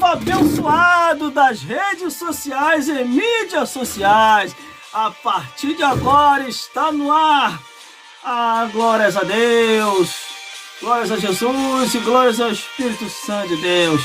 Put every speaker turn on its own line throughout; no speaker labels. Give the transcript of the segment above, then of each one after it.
abençoado das redes sociais e mídias sociais. A partir de agora está no ar. Glórias a Deus, glórias a Jesus e glórias ao Espírito Santo de Deus.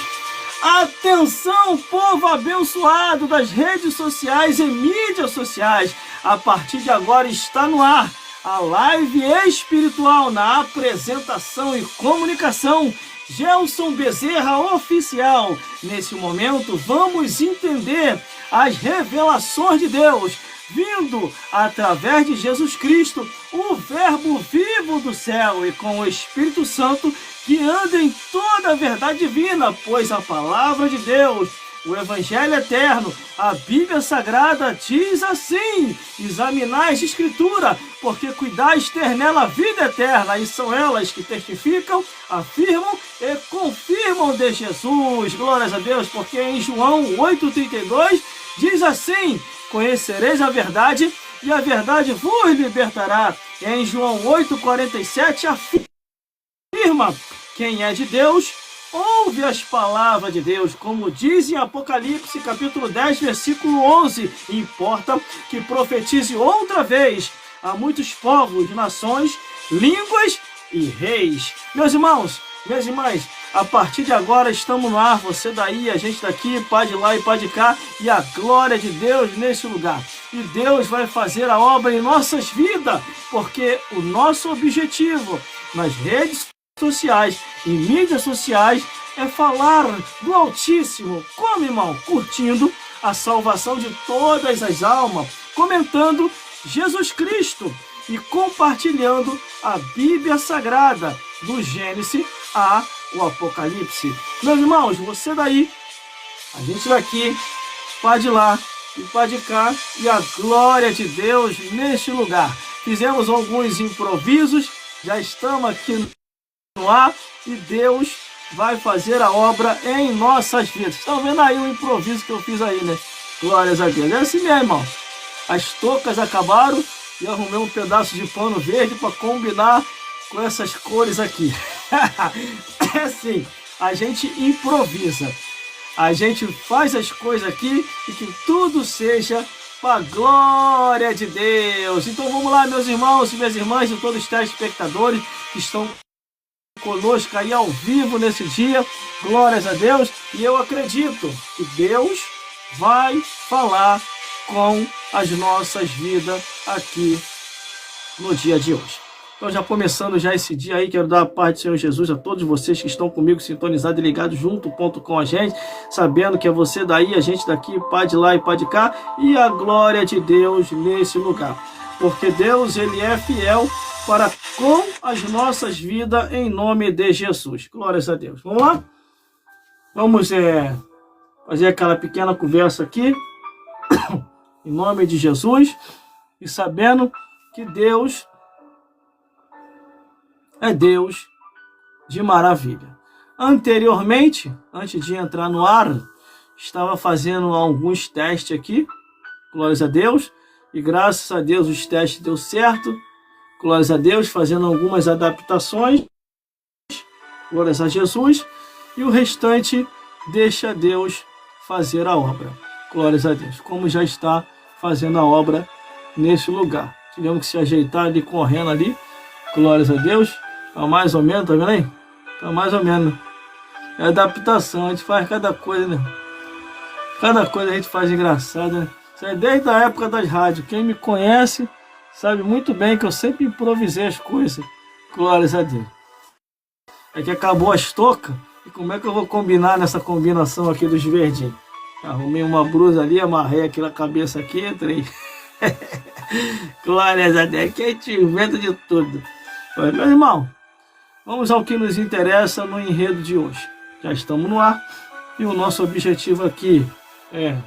Atenção, povo abençoado das redes sociais e mídias sociais. A partir de agora está no ar a live espiritual na apresentação e comunicação Gelson Bezerra Oficial. Nesse momento vamos entender as revelações de Deus vindo através de Jesus Cristo, o Verbo vivo do céu, e com o Espírito Santo que anda em toda a verdade divina, pois a palavra de Deus, o Evangelho eterno, a Bíblia Sagrada diz assim: examinai a Escritura, porque cuidais ter nela a vida eterna, e são elas que testificam, afirmam e confirmam de Jesus. Glórias a Deus, porque em João 8,32 diz assim: conhecereis a verdade, e a verdade vos libertará. E em João 8,47 afirma: quem é de Deus ouve as palavras de Deus, como diz em Apocalipse capítulo 10, versículo 11. Importa que profetize outra vez a muitos povos, nações, línguas e reis. Meus irmãos, minhas irmãs, a partir de agora estamos no ar, você daí, a gente daqui, pá de lá e pá de cá, e a glória de Deus nesse lugar. E Deus vai fazer a obra em nossas vidas, porque o nosso objetivo nas redes sociais e mídias sociais é falar do Altíssimo. Como, irmão? Curtindo a salvação de todas as almas, comentando Jesus Cristo e compartilhando a Bíblia Sagrada, do Gênesis ao Apocalipse. Meus irmãos, você daí, a gente daqui, pá de lá e pá de cá, e a glória de Deus neste lugar. Fizemos alguns improvisos, já estamos aqui no ar, e Deus vai fazer a obra em nossas vidas. Estão vendo aí o improviso que eu fiz aí, né? Glórias a Deus. É assim mesmo, irmão. As toucas acabaram e arrumei um pedaço de pano verde para combinar com essas cores aqui. É assim, a gente improvisa. A gente faz as coisas aqui e que tudo seja para a glória de Deus. Então vamos lá, meus irmãos e minhas irmãs e todos os telespectadores que estão conosco aí ao vivo nesse dia. Glórias a Deus. E eu acredito que Deus vai falar com as nossas vidas aqui no dia de hoje. Então, já começando já esse dia aí, quero dar a paz do Senhor Jesus a todos vocês que estão comigo sintonizados e ligados junto com a gente, sabendo que é você daí, a gente daqui, pá de lá e pá de cá, e a glória de Deus nesse lugar. Porque Deus, Ele é fiel para com as nossas vidas, em nome de Jesus. Glórias a Deus. Vamos lá? Vamos fazer aquela pequena conversa aqui, em nome de Jesus, e sabendo que Deus é Deus de maravilha. Anteriormente, antes de entrar no ar, estava fazendo alguns testes aqui, glórias a Deus, e graças a Deus os testes deu certo, glórias a Deus, fazendo algumas adaptações, glórias a Jesus, e o restante deixa Deus fazer a obra, glórias a Deus, como já está fazendo a obra nesse lugar. Tivemos que se ajeitar ali, correndo ali, glórias a Deus. Tá mais ou menos, tá vendo aí? Tá mais ou menos. É adaptação, a gente faz cada coisa, né? Cada coisa a gente faz engraçada, né? Isso é desde a época das rádios. Quem me conhece sabe muito bem que eu sempre improvisei as coisas. Glórias a Deus. É que acabou as toucas, e como é que eu vou combinar nessa combinação aqui dos verdinhos? Arrumei uma blusa ali, amarrei aqui na cabeça aqui, entrei. Glórias a Deus, que a gente inventa de tudo. Meu irmão, vamos ao que nos interessa no enredo de hoje. Já estamos no ar e o nosso objetivo aqui é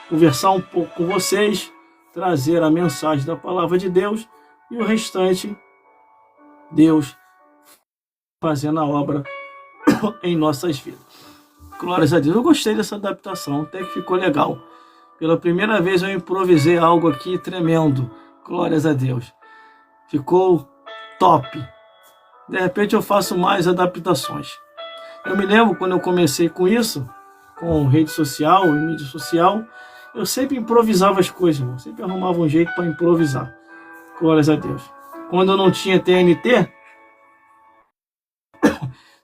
conversar um pouco com vocês, trazer a mensagem da palavra de Deus e o restante, Deus fazendo a obra em nossas vidas. Glórias a Deus. Eu gostei dessa adaptação, até que ficou legal. Pela primeira vez eu improvisei algo aqui tremendo. Glórias a Deus. Ficou top. De repente eu faço mais adaptações. Eu me lembro quando eu comecei com isso, com rede social e mídia social, eu sempre improvisava as coisas, irmão. Sempre arrumava um jeito para improvisar. Glórias a Deus. Quando eu não tinha TNT,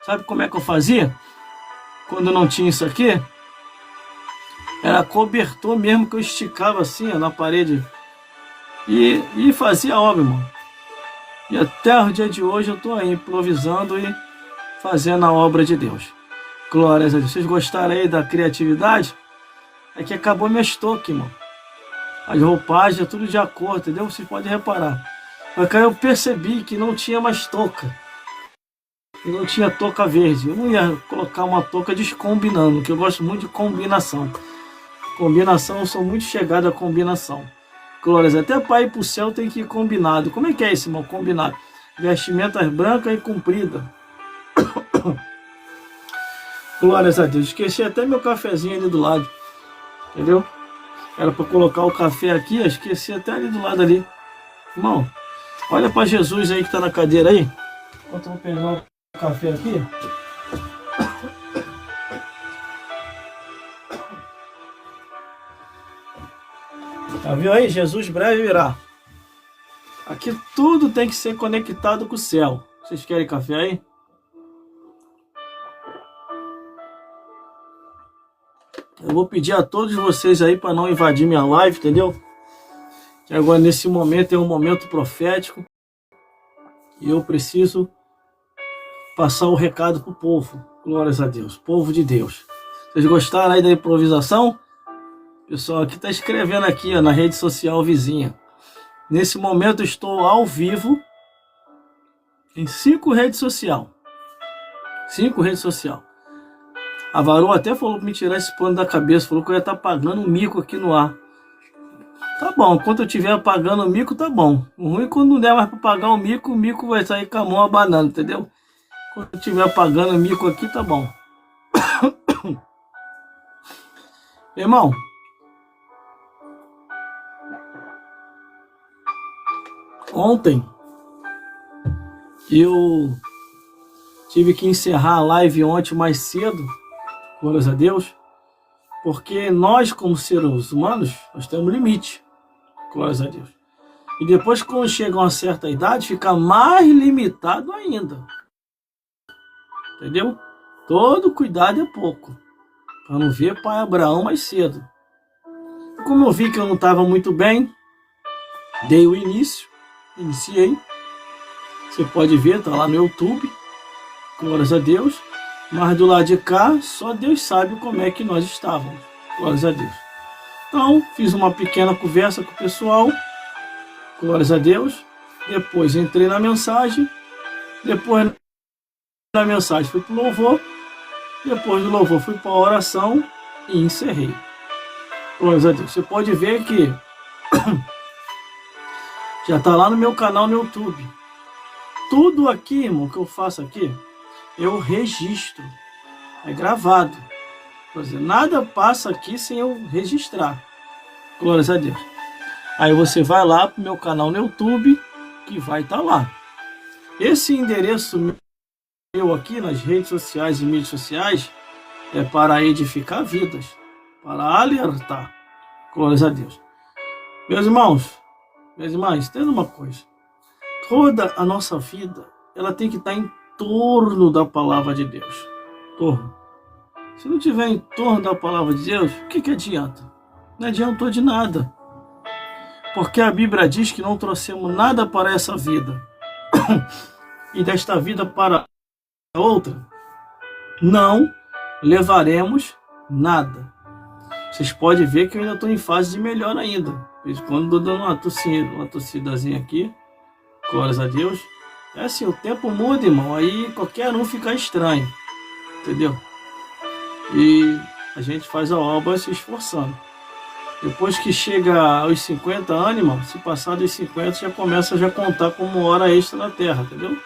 sabe como é que eu fazia? Quando eu não tinha isso aqui, era cobertor mesmo que eu esticava assim, ó, na parede e fazia a obra, irmão. E até o dia de hoje eu estou aí improvisando e fazendo a obra de Deus. Glórias a Deus. Vocês gostaram aí da criatividade? É que acabou minha estoque, irmão. As roupagens, é tudo de acordo, entendeu? Vocês podem reparar. Mas aí eu percebi que não tinha mais touca. E não tinha touca verde. Eu não ia colocar uma touca descombinando, que eu gosto muito de combinação. Combinação, eu sou muito chegado a combinação. Glórias, até para ir para o céu tem que ir combinado. Como é que é isso, irmão? Combinado. Vestimentas brancas e compridas. Glórias a Deus. Esqueci até meu cafezinho ali do lado. Entendeu? Era para colocar o café aqui, esqueci até ali do lado ali. Irmão, olha para Jesus aí que está na cadeira aí. Enquanto eu vou pegar o café aqui. Tá viu aí? Jesus breve virá. Aqui tudo tem que ser conectado com o céu. Vocês querem café aí? Eu vou pedir a todos vocês aí para não invadir minha live, entendeu? Que agora nesse momento é um momento profético. E eu preciso passar o recado pro povo. Glórias a Deus. Povo de Deus. Vocês gostaram aí da improvisação? O pessoal aqui está escrevendo aqui, ó, na rede social vizinha. Nesse momento eu estou ao vivo em 5 redes sociais. 5 redes sociais. A Varô até falou para me tirar esse pano da cabeça. Falou que eu ia estar pagando um mico aqui no ar. Tá bom, enquanto eu estiver pagando o mico, tá bom. O ruim é quando não der mais para pagar o mico vai sair com a mão abanando, entendeu? Quando eu estiver pagando o mico aqui, tá bom. Irmão, ontem eu tive que encerrar a live ontem mais cedo, glórias a Deus, porque nós como seres humanos, nós temos limite, glórias a Deus. E depois quando chega a uma certa idade, fica mais limitado ainda. Entendeu? Todo cuidado é pouco, para não ver pai Abraão mais cedo. Como eu vi que eu não estava muito bem, dei o iniciei. Você pode ver, tá lá no YouTube, glórias a Deus. Mas do lado de cá, só Deus sabe como é que nós estávamos, glórias a Deus. Então, fiz uma pequena conversa com o pessoal, glórias a Deus. Depois entrei na mensagem, depois da mensagem fui para o louvor, depois do louvor fui para a oração e encerrei. Glórias a Deus. Você pode ver que já está lá no meu canal no YouTube. Tudo aqui, irmão, que eu faço aqui, eu registro. É gravado. Quer dizer, nada passa aqui sem eu registrar. Glórias a Deus. Aí você vai lá pro meu canal no YouTube, que vai estar lá. Esse endereço meu aqui nas redes sociais e mídias sociais é para edificar vidas, para alertar. Glórias a Deus. Meus irmãos, minhas irmãs, entenda uma coisa. Toda a nossa vida, ela tem que estar em torno da palavra de Deus. Torno. Se não tiver em torno da palavra de Deus, o que adianta? Não adiantou de nada. Porque a Bíblia diz que não trouxemos nada para essa vida. E desta vida para outra, não levaremos nada. Vocês podem ver que eu ainda estou em fase de melhor ainda. Quando estou dando uma tossidazinha aqui, glórias a Deus. É assim, o tempo muda, irmão. Aí qualquer um fica estranho. Entendeu? E a gente faz a obra se esforçando. Depois que chega aos 50 anos, irmão, se passar dos 50, já começa a contar como hora extra na Terra, entendeu?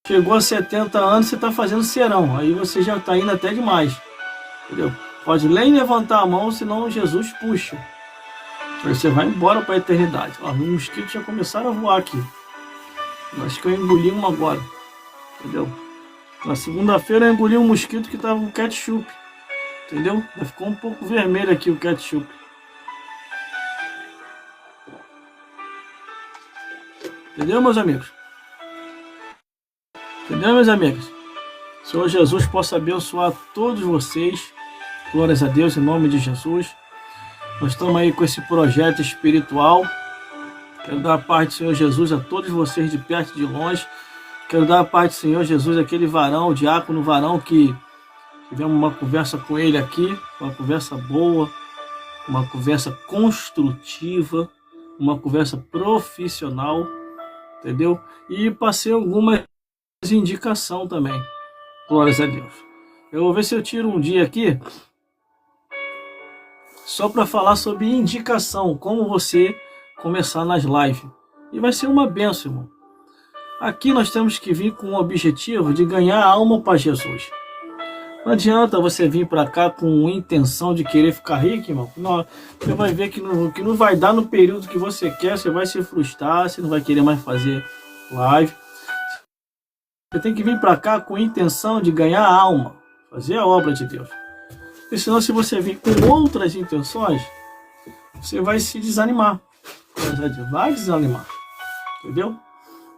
Chegou a 70 anos, você está fazendo serão. Aí você já está indo até demais. Entendeu? Pode nem levantar a mão, senão Jesus puxa. Aí você vai embora para a eternidade. Ó, os mosquitos já começaram a voar aqui. Eu acho que eu engoli uma agora. Entendeu? Na segunda-feira eu engoli um mosquito que tava com ketchup. Entendeu? Ficou um pouco vermelho aqui o ketchup. Entendeu, meus amigos? Entendeu, meus amigos? Senhor Jesus possa abençoar todos vocês. Glórias a Deus, em nome de Jesus. Nós estamos aí com esse projeto espiritual. Quero dar a paz do Senhor Jesus a todos vocês de perto e de longe. Quero dar a paz do Senhor Jesus àquele varão, o diácono varão, que tivemos uma conversa com ele aqui, uma conversa boa, uma conversa construtiva, uma conversa profissional, entendeu? E passei algumas indicações também. Glórias a Deus. Eu vou ver se eu tiro um dia aqui só para falar sobre indicação, como você começar nas lives. E vai ser uma bênção, irmão. Aqui nós temos que vir com o objetivo de ganhar alma para Jesus. Não adianta você vir para cá com intenção de querer ficar rico, irmão. Não, você vai ver que não vai dar no período que você quer, você vai se frustrar, você não vai querer mais fazer live. Você tem que vir para cá com intenção de ganhar alma, fazer a obra de Deus. Porque senão, se você vir com outras intenções, você vai se desanimar. Vai desanimar. Entendeu?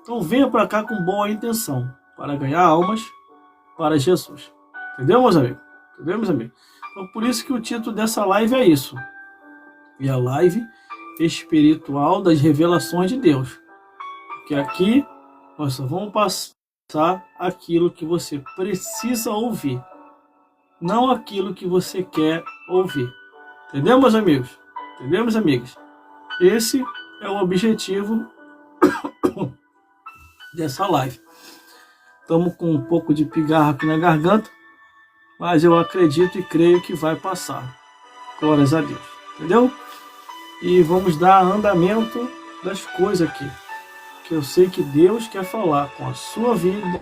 Então venha para cá com boa intenção, para ganhar almas para Jesus. Entendeu, meus amigos? Entendeu, meus amigos? Então por isso que o título dessa live é isso. E a live espiritual das revelações de Deus. Porque aqui nós só vamos passar aquilo que você precisa ouvir. Não aquilo que você quer ouvir. Entendeu, meus amigos? Entendeu, meus amigos? Esse é o objetivo dessa live. Estamos com um pouco de pigarro aqui na garganta, mas eu acredito e creio que vai passar. Glórias a Deus. Entendeu? E vamos dar andamento das coisas aqui. Que eu sei que Deus quer falar com a sua vida,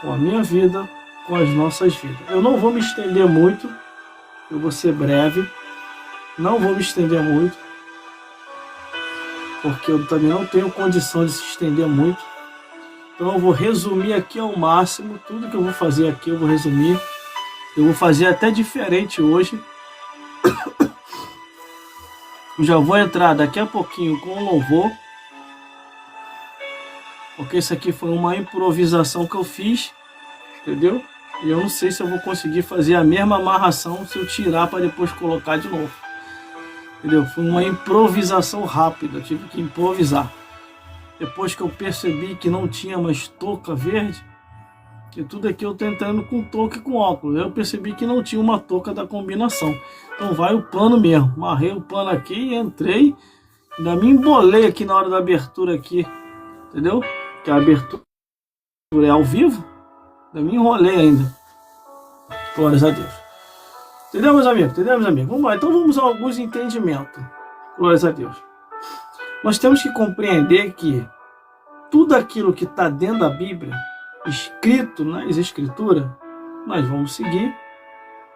com a minha vida, com as nossas vidas. Eu não vou me estender muito, eu vou ser breve, não vou me estender muito, porque eu também não tenho condição de se estender muito. Então eu vou resumir aqui ao máximo, tudo que eu vou fazer aqui eu vou resumir. Eu vou fazer até diferente hoje. Eu já vou entrar daqui a pouquinho com o louvor, porque isso aqui foi uma improvisação que eu fiz, entendeu? E eu não sei se eu vou conseguir fazer a mesma amarração se eu tirar para depois colocar de novo. Entendeu? Foi uma improvisação rápida, eu tive que improvisar. Depois que eu percebi que não tinha mais touca verde, que tudo aqui eu tô entrando com touca e com óculos, eu percebi que não tinha uma touca da combinação. Então vai o pano mesmo. Amarrei o pano aqui, entrei, ainda me embolei aqui na hora da abertura aqui, entendeu? Que a abertura é ao vivo, ainda me enrolei ainda. Glórias a Deus. Entendeu, meus amigos? Entendeu, meus amigos? Vamos lá, então vamos a alguns entendimentos. Glórias a Deus. Nós temos que compreender que tudo aquilo que está dentro da Bíblia, escrito nas Escrituras, nós vamos seguir,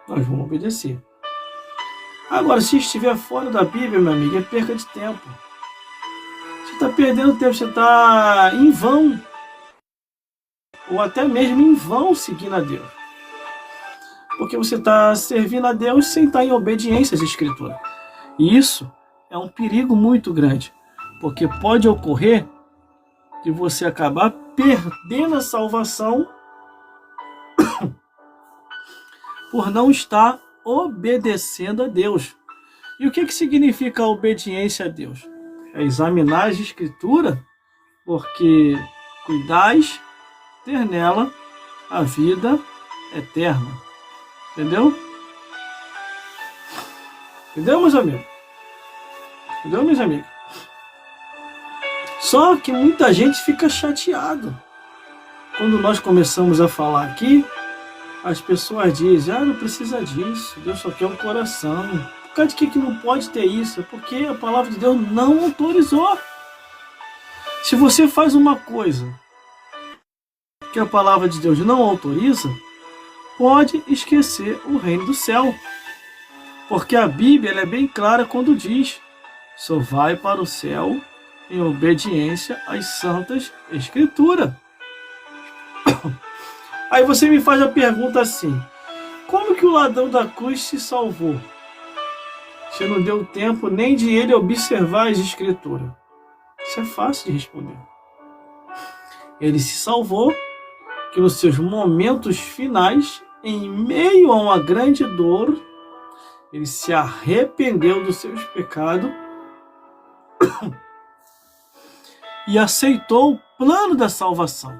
nós vamos obedecer. Agora, se estiver fora da Bíblia, meu amigo, é perca de tempo. Você está perdendo tempo, você está em vão, ou até mesmo em vão seguindo a Deus. Porque você está servindo a Deus sem estar em obediência às Escrituras. E isso é um perigo muito grande. Porque pode ocorrer de você acabar perdendo a salvação por não estar obedecendo a Deus. E o que significa a obediência a Deus? É examinar as Escrituras, porque cuidais ter nela a vida eterna. Entendeu? Entendeu, meus amigos? Entendeu, meus amigos? Só que muita gente fica chateado. Quando nós começamos a falar aqui, as pessoas dizem, não precisa disso, Deus só quer um coração. Por causa de que não pode ter isso? É porque a palavra de Deus não autorizou. Se você faz uma coisa que a palavra de Deus não autoriza, pode esquecer o reino do céu. Porque a Bíblia ela é bem clara quando diz, só vai para o céu em obediência às santas Escrituras. Aí você me faz a pergunta assim: como que o ladrão da cruz se salvou? Se não deu tempo nem de ele observar as escrituras. Isso é fácil de responder. Ele se salvou que nos seus momentos finais, em meio a uma grande dor, ele se arrependeu dos seus pecados e aceitou o plano da salvação.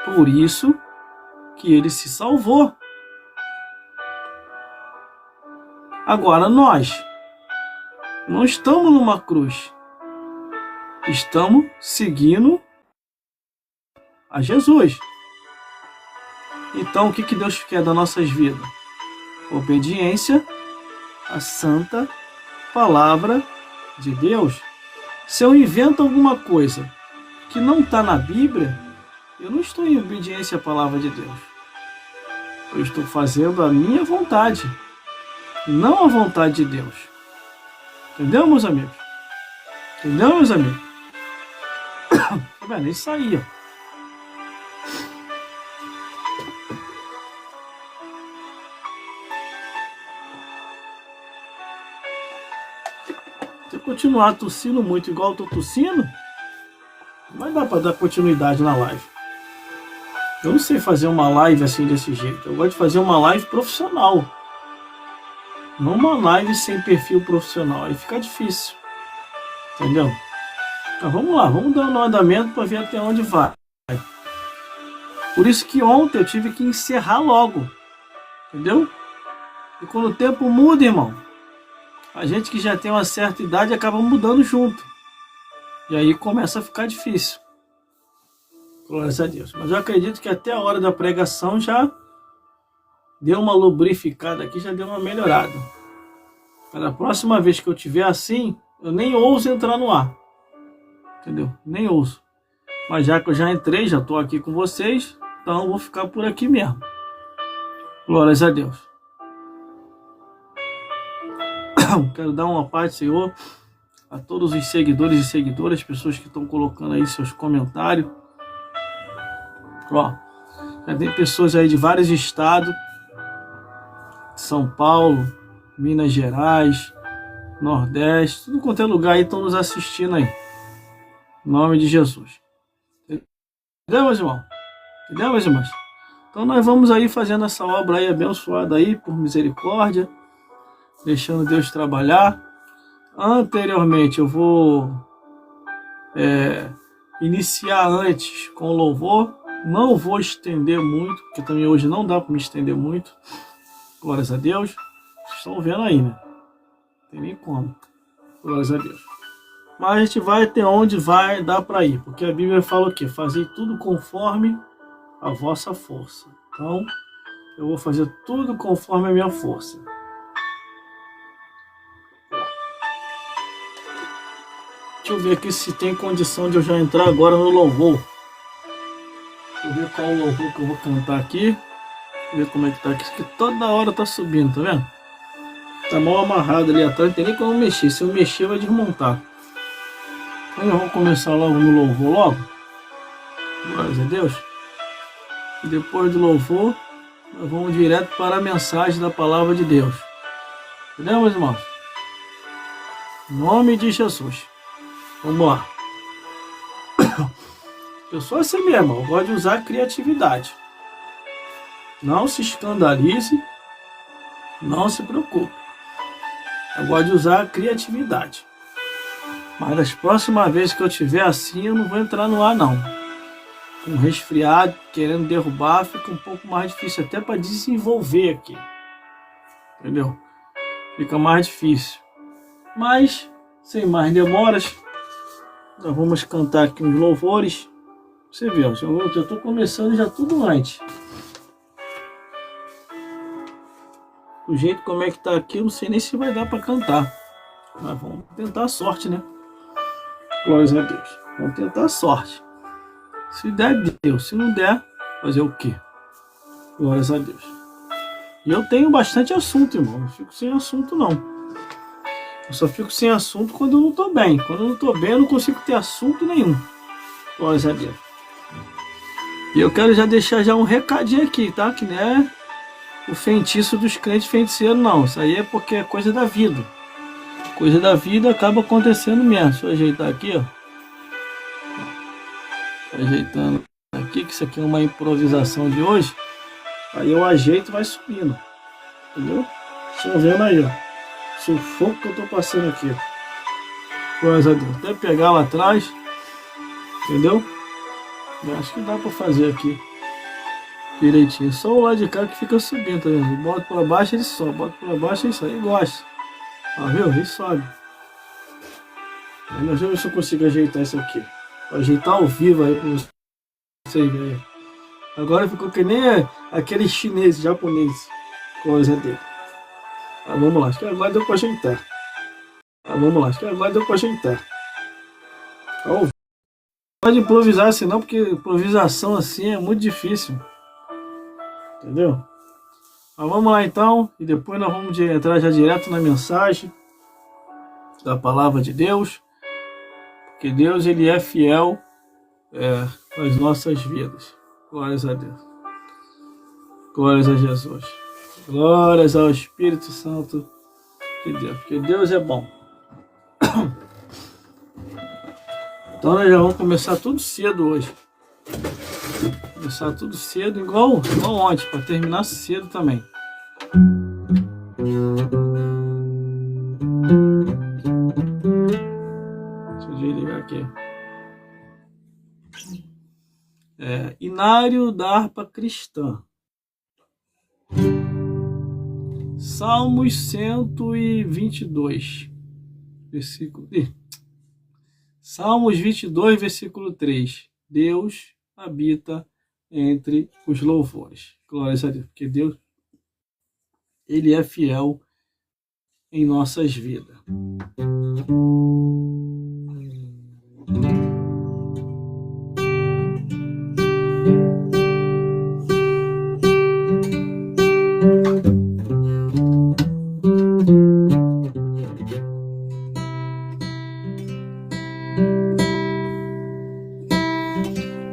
Por isso que ele se salvou. Agora nós não estamos numa cruz. Estamos seguindo a Jesus. Então o que Deus quer das nossas vidas? Obediência à santa palavra de Deus. Se eu invento alguma coisa que não está na Bíblia, eu não estou em obediência à palavra de Deus. Eu estou fazendo a minha vontade, não a vontade de Deus. Entendeu, meus amigos? Entendeu, meus amigos? Tá vendo? Isso aí, ó. Se eu continuar tossindo muito igual eu tô tossindo, não vai dar para dar continuidade na live. Eu não sei fazer uma live assim desse jeito. Eu gosto de fazer uma live profissional. Não uma live sem perfil profissional. Aí fica difícil. Entendeu? Então vamos lá, vamos dar um andamento para ver até onde vai. Por isso que ontem eu tive que encerrar logo. Entendeu? E quando o tempo muda, irmão, a gente que já tem uma certa idade acaba mudando junto. E aí começa a ficar difícil. Glórias a Deus. Mas eu acredito que até a hora da pregação já deu uma lubrificada aqui, já deu uma melhorada. Para a próxima vez que eu tiver assim, eu nem ouso entrar no ar. Entendeu? Nem ouso. Mas já que eu já entrei, já estou aqui com vocês, então eu vou ficar por aqui mesmo. Glórias a Deus. Quero dar uma paz, Senhor, a todos os seguidores e seguidoras, pessoas que estão colocando aí seus comentários. Ó, já tem pessoas aí de vários estados, São Paulo, Minas Gerais, Nordeste, tudo quanto é lugar aí estão nos assistindo aí. Em nome de Jesus. Entendeu, meus irmãos? Entendeu, meus irmãos? Então nós vamos aí fazendo essa obra aí abençoada aí, por misericórdia, deixando Deus trabalhar. Anteriormente eu vou iniciar antes com louvor. Não vou estender muito, porque também hoje não dá para me estender muito. Glórias a Deus. Vocês estão vendo aí, né? Não tem nem como. Glórias a Deus. Mas a gente vai até onde vai dar para ir. Porque a Bíblia fala o quê? Fazei tudo conforme a vossa força. Então, eu vou fazer tudo conforme a minha força. Deixa eu ver aqui se tem condição de eu já entrar agora no louvor. Deixa eu ver qual o louvor que eu vou cantar aqui. Ver como é que tá aqui. Isso aqui toda hora tá subindo, tá vendo? Tá mal amarrado ali atrás, não tem nem como mexer. Se eu mexer, vai desmontar. Então eu vou começar logo no louvor logo. Glórias a Deus. E depois do louvor, nós vamos direto para a mensagem da palavra de Deus. Entendeu, meus irmãos? Em nome de Jesus. Vamos lá. Eu sou assim mesmo, eu gosto de usar a criatividade. Não se escandalize, não se preocupe. Eu gosto de usar a criatividade. Mas das próximas vezes que eu tiver assim, eu não vou entrar no ar não. Com resfriado, querendo derrubar, fica um pouco mais difícil até para desenvolver aqui. Entendeu? Fica mais difícil. Mas, sem mais demoras, nós vamos cantar aqui uns louvores. Você vê, eu estou começando já tudo antes. Do jeito como é que tá aqui, eu não sei nem se vai dar para cantar. Mas vamos tentar a sorte, né? Glórias a Deus. Vamos tentar a sorte. Se der, Deus. Se não der, fazer o quê? Glórias a Deus. E eu tenho bastante assunto, irmão. Não fico sem assunto, não. Eu só fico sem assunto quando eu não tô bem. Quando eu não tô bem, eu não consigo ter assunto nenhum. Glórias a Deus. E eu quero já deixar já um recadinho aqui, tá? Que não é o feitiço dos crentes feiticeiros, não. Isso aí é porque é coisa da vida. Coisa da vida acaba acontecendo mesmo. Deixa eu ajeitar aqui, ó. Ajeitando aqui, que isso aqui é uma improvisação de hoje. Aí eu ajeito e vai subindo. Entendeu? Estão vendo aí, ó. Sufoco que eu tô passando aqui. Coisa a Deus. Até pegar lá atrás. Entendeu? Eu acho que dá pra fazer aqui direitinho. Só o lado de cá que fica subindo, tá vendo? Bota pra baixo, ele sobe. Bota pra baixo, ele sobe. Ele gosta. Ó, viu? Ele sobe. Deixa eu ver se eu consigo ajeitar isso aqui. Vou ajeitar ao vivo aí pra vocês verem. Agora ficou que nem aquele chinês, japonês. Coisa dele. Ah, vamos lá. Acho que agora deu pra ajeitar. Ah, vamos lá. Acho que agora deu pra ajeitar. Não pode improvisar assim não, porque improvisação assim é muito difícil. Entendeu? Mas vamos lá então. E depois nós vamos entrar já direto na mensagem da palavra de Deus. Porque Deus, ele é fiel nas nossas vidas. Glórias a Deus. Glórias a Jesus. Glórias ao Espírito Santo de Deus. Porque Deus é bom. Então nós já vamos começar tudo cedo hoje. Começar tudo cedo, igual ontem, para terminar cedo também. Deixa eu desligar aqui. Inário da harpa cristã. Salmos 122, versículo... Salmos 22, versículo 3. Deus habita entre os louvores. Glórias a Deus, porque Deus, ele é fiel em nossas vidas.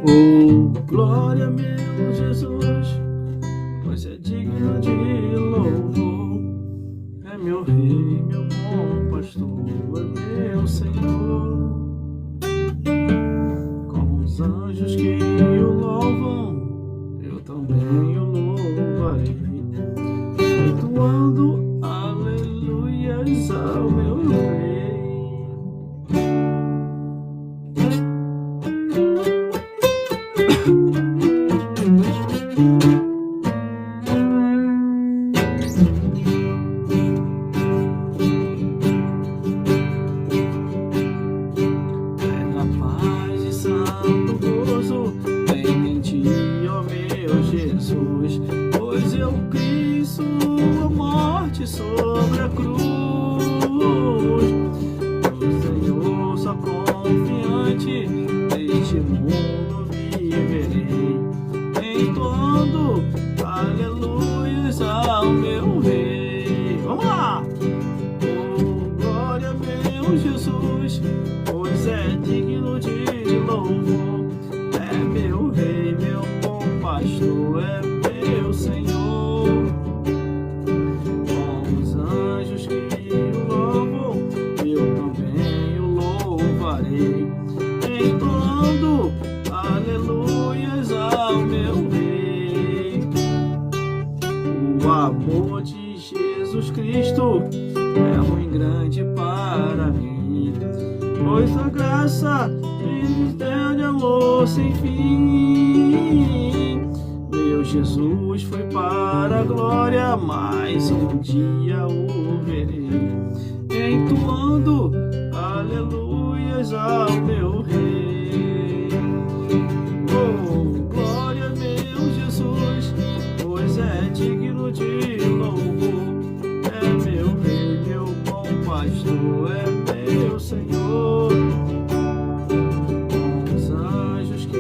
Oh, glória meu Jesus, pois é digno de louvor. É meu rei, meu bom pastor, é meu Senhor. Com os anjos que o louvam, eu também o louvarei, entoando aleluias ao meu rei. Pois eu criei sua morte sobre a cruz. O Senhor só confiante neste mundo viverei, entoando aleluias ao meu rei. Vamos lá! Oh, glória meu Jesus, pois é digno de louvor. É meu rei, meu bom pastor, é meu Senhor. Com os anjos que o louvam, eu também o louvarei, entoando aleluias ao meu rei. O amor de Jesus Cristo é muito grande para mim, pois a graça me deu de amor sem fim. Meu Jesus foi para a glória, mas um dia o verei, entoando aleluias ao meu rei. Oh, glória meu Jesus, pois é digno de louvor. É meu rei, meu bom pastor, é meu Senhor. Com os anjos que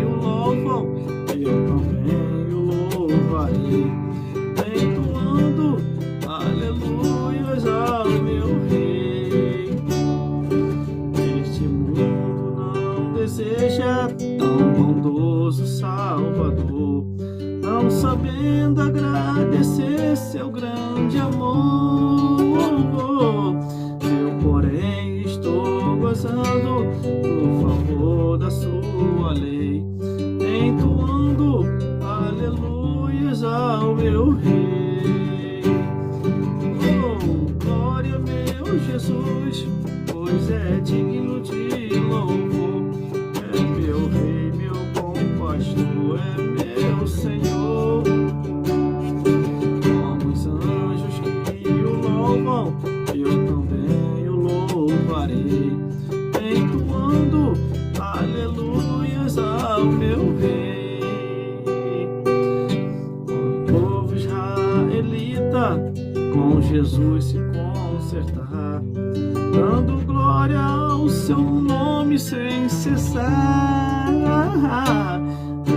o louvam, eu também o louvarei, entoando aleluias ao meu rei. Este mundo Jesus, pois é digno de louvor. É meu Rei, meu bom pastor, é meu Senhor. Como os anjos que o louvam, eu também o louvarei, entoando aleluias ao meu Rei. O povo israelita com Jesus se consertará, dando glória ao seu nome sem cessar.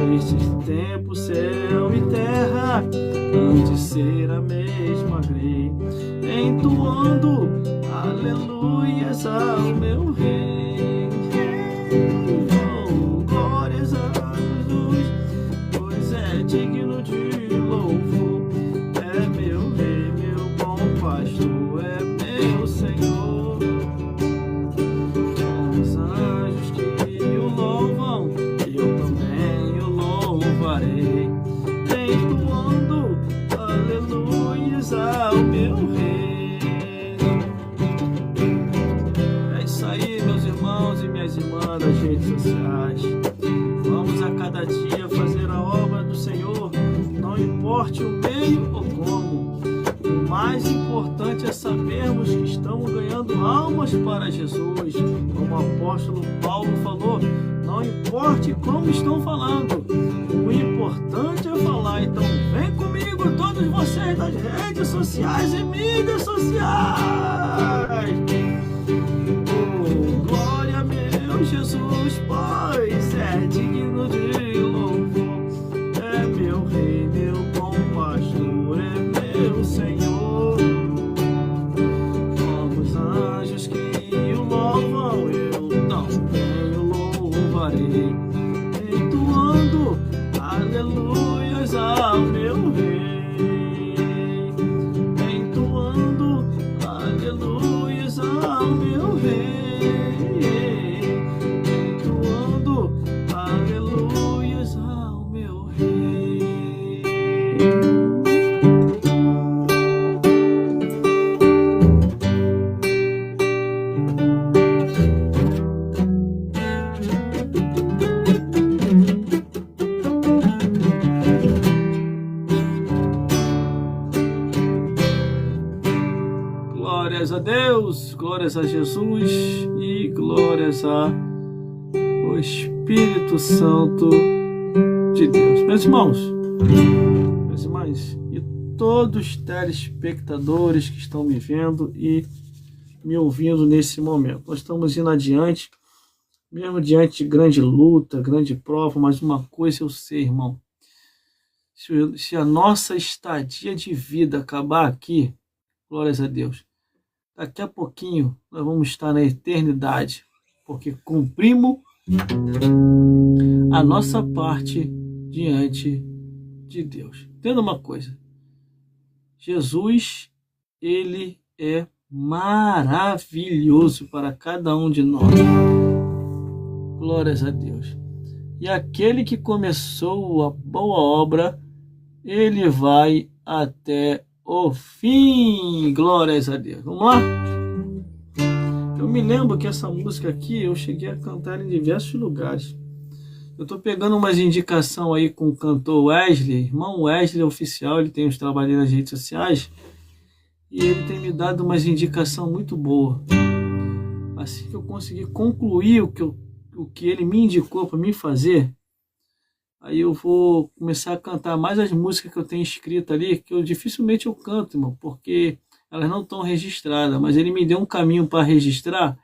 Neste tempo, céu e terra hão de ser a mesma grei, entoando aleluias ao meu Rei. Oh, glórias a Jesus, pois é digno de louvor. É meu Rei, meu bom pastor, é meu Senhor. Com os anjos que o louvam, eu também o louvarei, entoando aleluias ao meu Rei. É isso aí, meus irmãos e minhas irmãs das redes sociais. Vamos a cada dia fazer a obra do Senhor, não importe o meio ou como. O mais importante é sabermos que estamos ganhando almas para Jesus. Como o apóstolo Paulo falou, não importe como estão falando, o importante é falar. Então vem comigo todos vocês das redes sociais e mídias sociais. Oh, glória a meu Jesus, pois é digno de louvor. É meu Rei, meu bom pastor, é meu Senhor. Como os anjos que o louvam, eu também o louvarei, entoando aleluias ao meu Rei, entoando aleluias ao meu Rei, entoando aleluias ao meu Rei. Glórias a Deus, glórias a Jesus e glórias ao Espírito Santo de Deus. Meus irmãos, minhas irmãs e todos os telespectadores que estão me vendo e me ouvindo nesse momento, nós estamos indo adiante, mesmo diante de grande luta, grande prova, mas uma coisa eu sei, irmão, se a nossa estadia de vida acabar aqui, glórias a Deus, daqui a pouquinho nós vamos estar na eternidade, porque cumprimos a nossa parte diante de Deus. Entenda uma coisa, Jesus, ele é maravilhoso para cada um de nós. Glórias a Deus. E aquele que começou a boa obra, ele vai até o fim. Glórias a Deus. Vamos lá? Eu me lembro que essa música aqui eu cheguei a cantar em diversos lugares. Eu estou pegando umas indicações aí com o cantor Wesley, irmão Wesley oficial, ele tem os trabalhos nas redes sociais e ele tem me dado umas indicações muito boas. Assim que eu conseguir concluir o que ele me indicou para mim fazer, aí eu vou começar a cantar mais as músicas que eu tenho escrito ali, que eu dificilmente eu canto, irmão, porque elas não estão registradas, mas ele me deu um caminho para registrar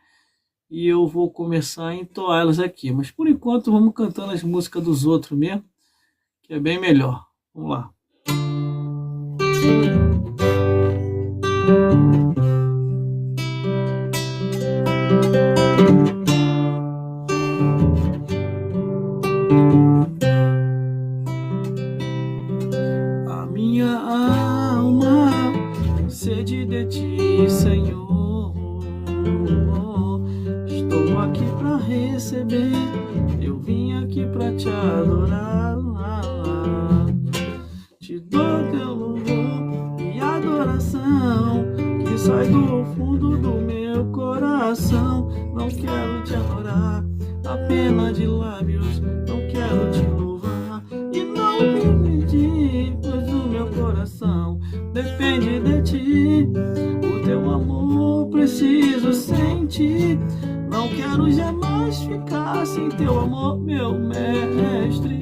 e eu vou começar a entoar elas aqui. Mas por enquanto vamos cantando as músicas dos outros mesmo, que é bem melhor. Vamos lá. A minha alma sede de ti, Senhor. Estou aqui para receber, eu vim aqui para te adorar. Te dou teu louvor e adoração que sai do fundo do meu coração. Não quero te adorar apenas de lábios, não quero te louvar e não me pedir, pois o meu coração depende de ti. O teu amor preciso sentir. Não quero jamais ficar sem teu amor, meu mestre.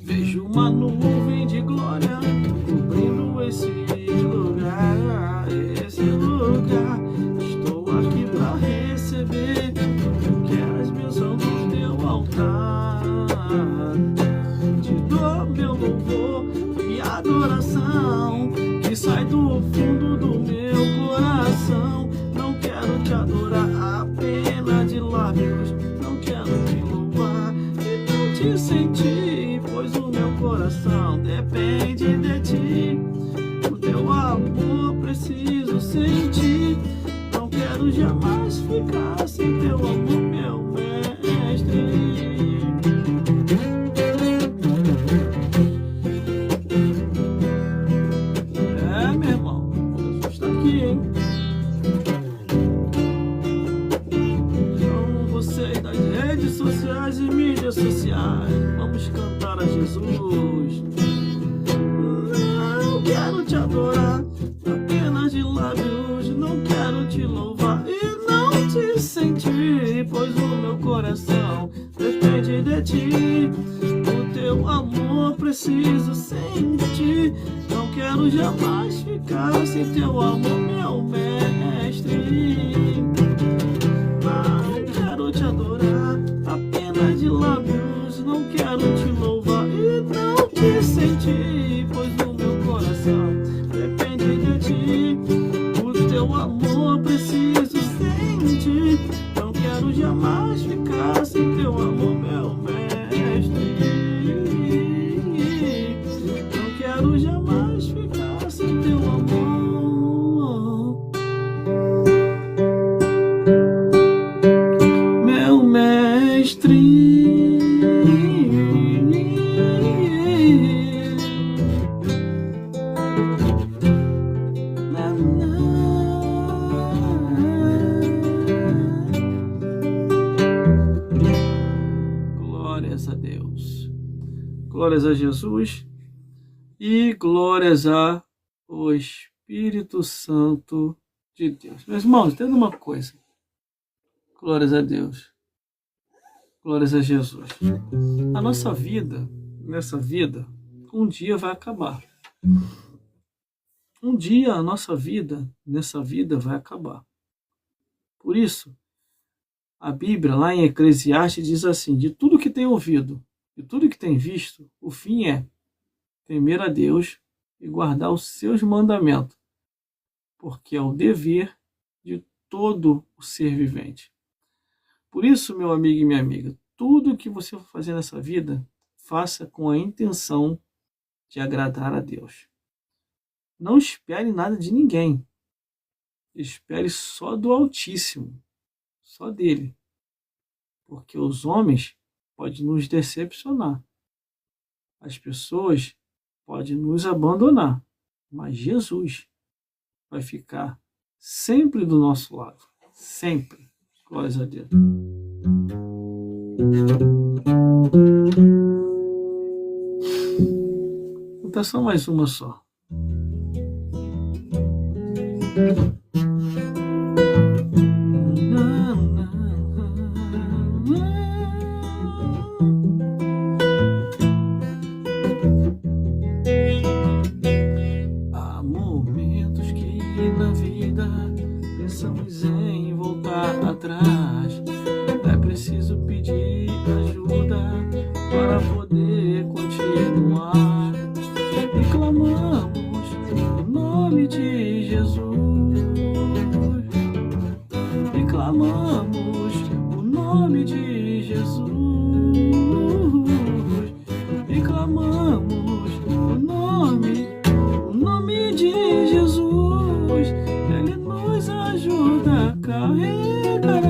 Vejo uma nuvem de glória cobrindo esse lugar, esse lugar. Estou aqui para receber as bênçãos do teu altar. Te dou meu louvor e adoração que sai do fundo do meu coração. Não quero te adorar apenas de lábios, não quero te louvar e não te sentir, pois o meu coração depende de ti. O teu amor preciso sentir. Não quero jamais ficar sem teu amor, meu mestre. É, meu irmão, Jesus está aqui, hein? Então, vocês das redes sociais e mídias sociais, vamos cantar a Jesus. Não quero te adorar apenas de lábios, não quero te louvar e não te sentir, pois o meu coração depende de ti. O teu amor preciso sentir. Não quero jamais ficar sem teu amor, meu mestre. Não quero te adorar apenas de lábios, não quero te louvar e não te sentir, pois o meu coração depende de ti. O teu amor preciso sentir. Não quero jamais ficar sem teu amor, meu mestre. Não quero jamais ficar sem teu amor, meu mestre. Glórias a Deus, glórias a Jesus e glórias ao Espírito Santo de Deus. Meus irmãos, entenda uma coisa. Glórias a Deus, glórias a Jesus. A nossa vida, nessa vida, um dia vai acabar. Um dia a nossa vida, nessa vida, vai acabar. Por isso, a Bíblia, lá em Eclesiastes, diz assim: de tudo que tem ouvido, de tudo que tem visto, o fim é temer a Deus e guardar os seus mandamentos, porque é o dever de todo o ser vivente. Por isso, meu amigo e minha amiga, tudo que você for fazer nessa vida, faça com a intenção de agradar a Deus. Não espere nada de ninguém. Espere só do Altíssimo, só dele. Porque os homens podem nos decepcionar. As pessoas podem nos abandonar. Mas Jesus vai ficar sempre do nosso lado. Sempre. Glórias a Deus. Então só mais uma só. Há momentos que na vida pensamos em voltar atrás. É preciso pedir ajuda para poder continuar. E clamamos o nome de Jesus. E clamamos o nome de Jesus. E clamamos o nome de Jesus. Ele nos ajuda a carregar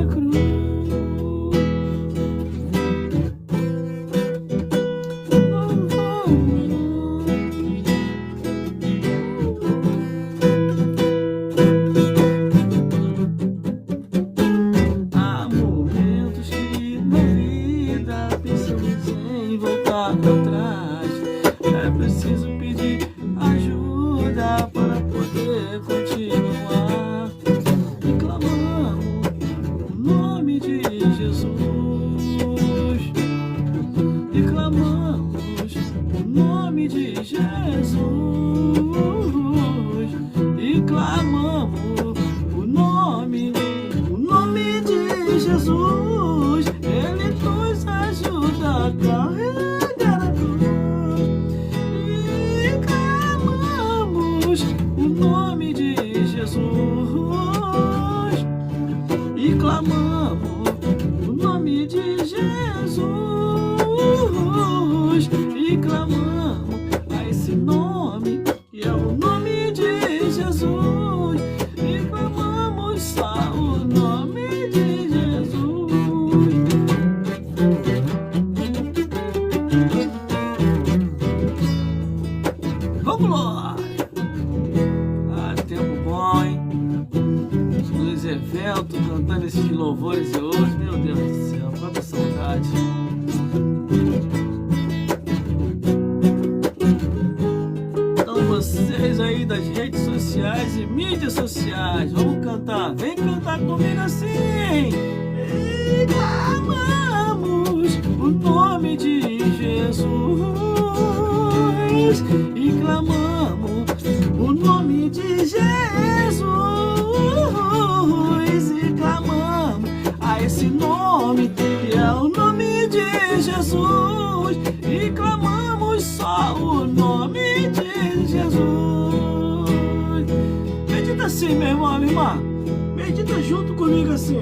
clamamos o nome de Jesus, e clamamos a esse nome, que é o nome de Jesus, e clamamos só o nome de Jesus. Vamos lá! Ah, tempo bom, hein? Nos eventos, cantando esses louvores e outros, meu Deus do céu, quanta saudade. Então vocês aí das redes sociais e mídias sociais, vamos cantar, vem cantar comigo assim. E clamamos o nome de Jesus, e clamamos o nome de Jesus, e clamamos a esse nome, que é o nome de Jesus, e clamamos só o nome de Jesus. Medita assim, meu irmão, minha irmã, medita junto comigo assim.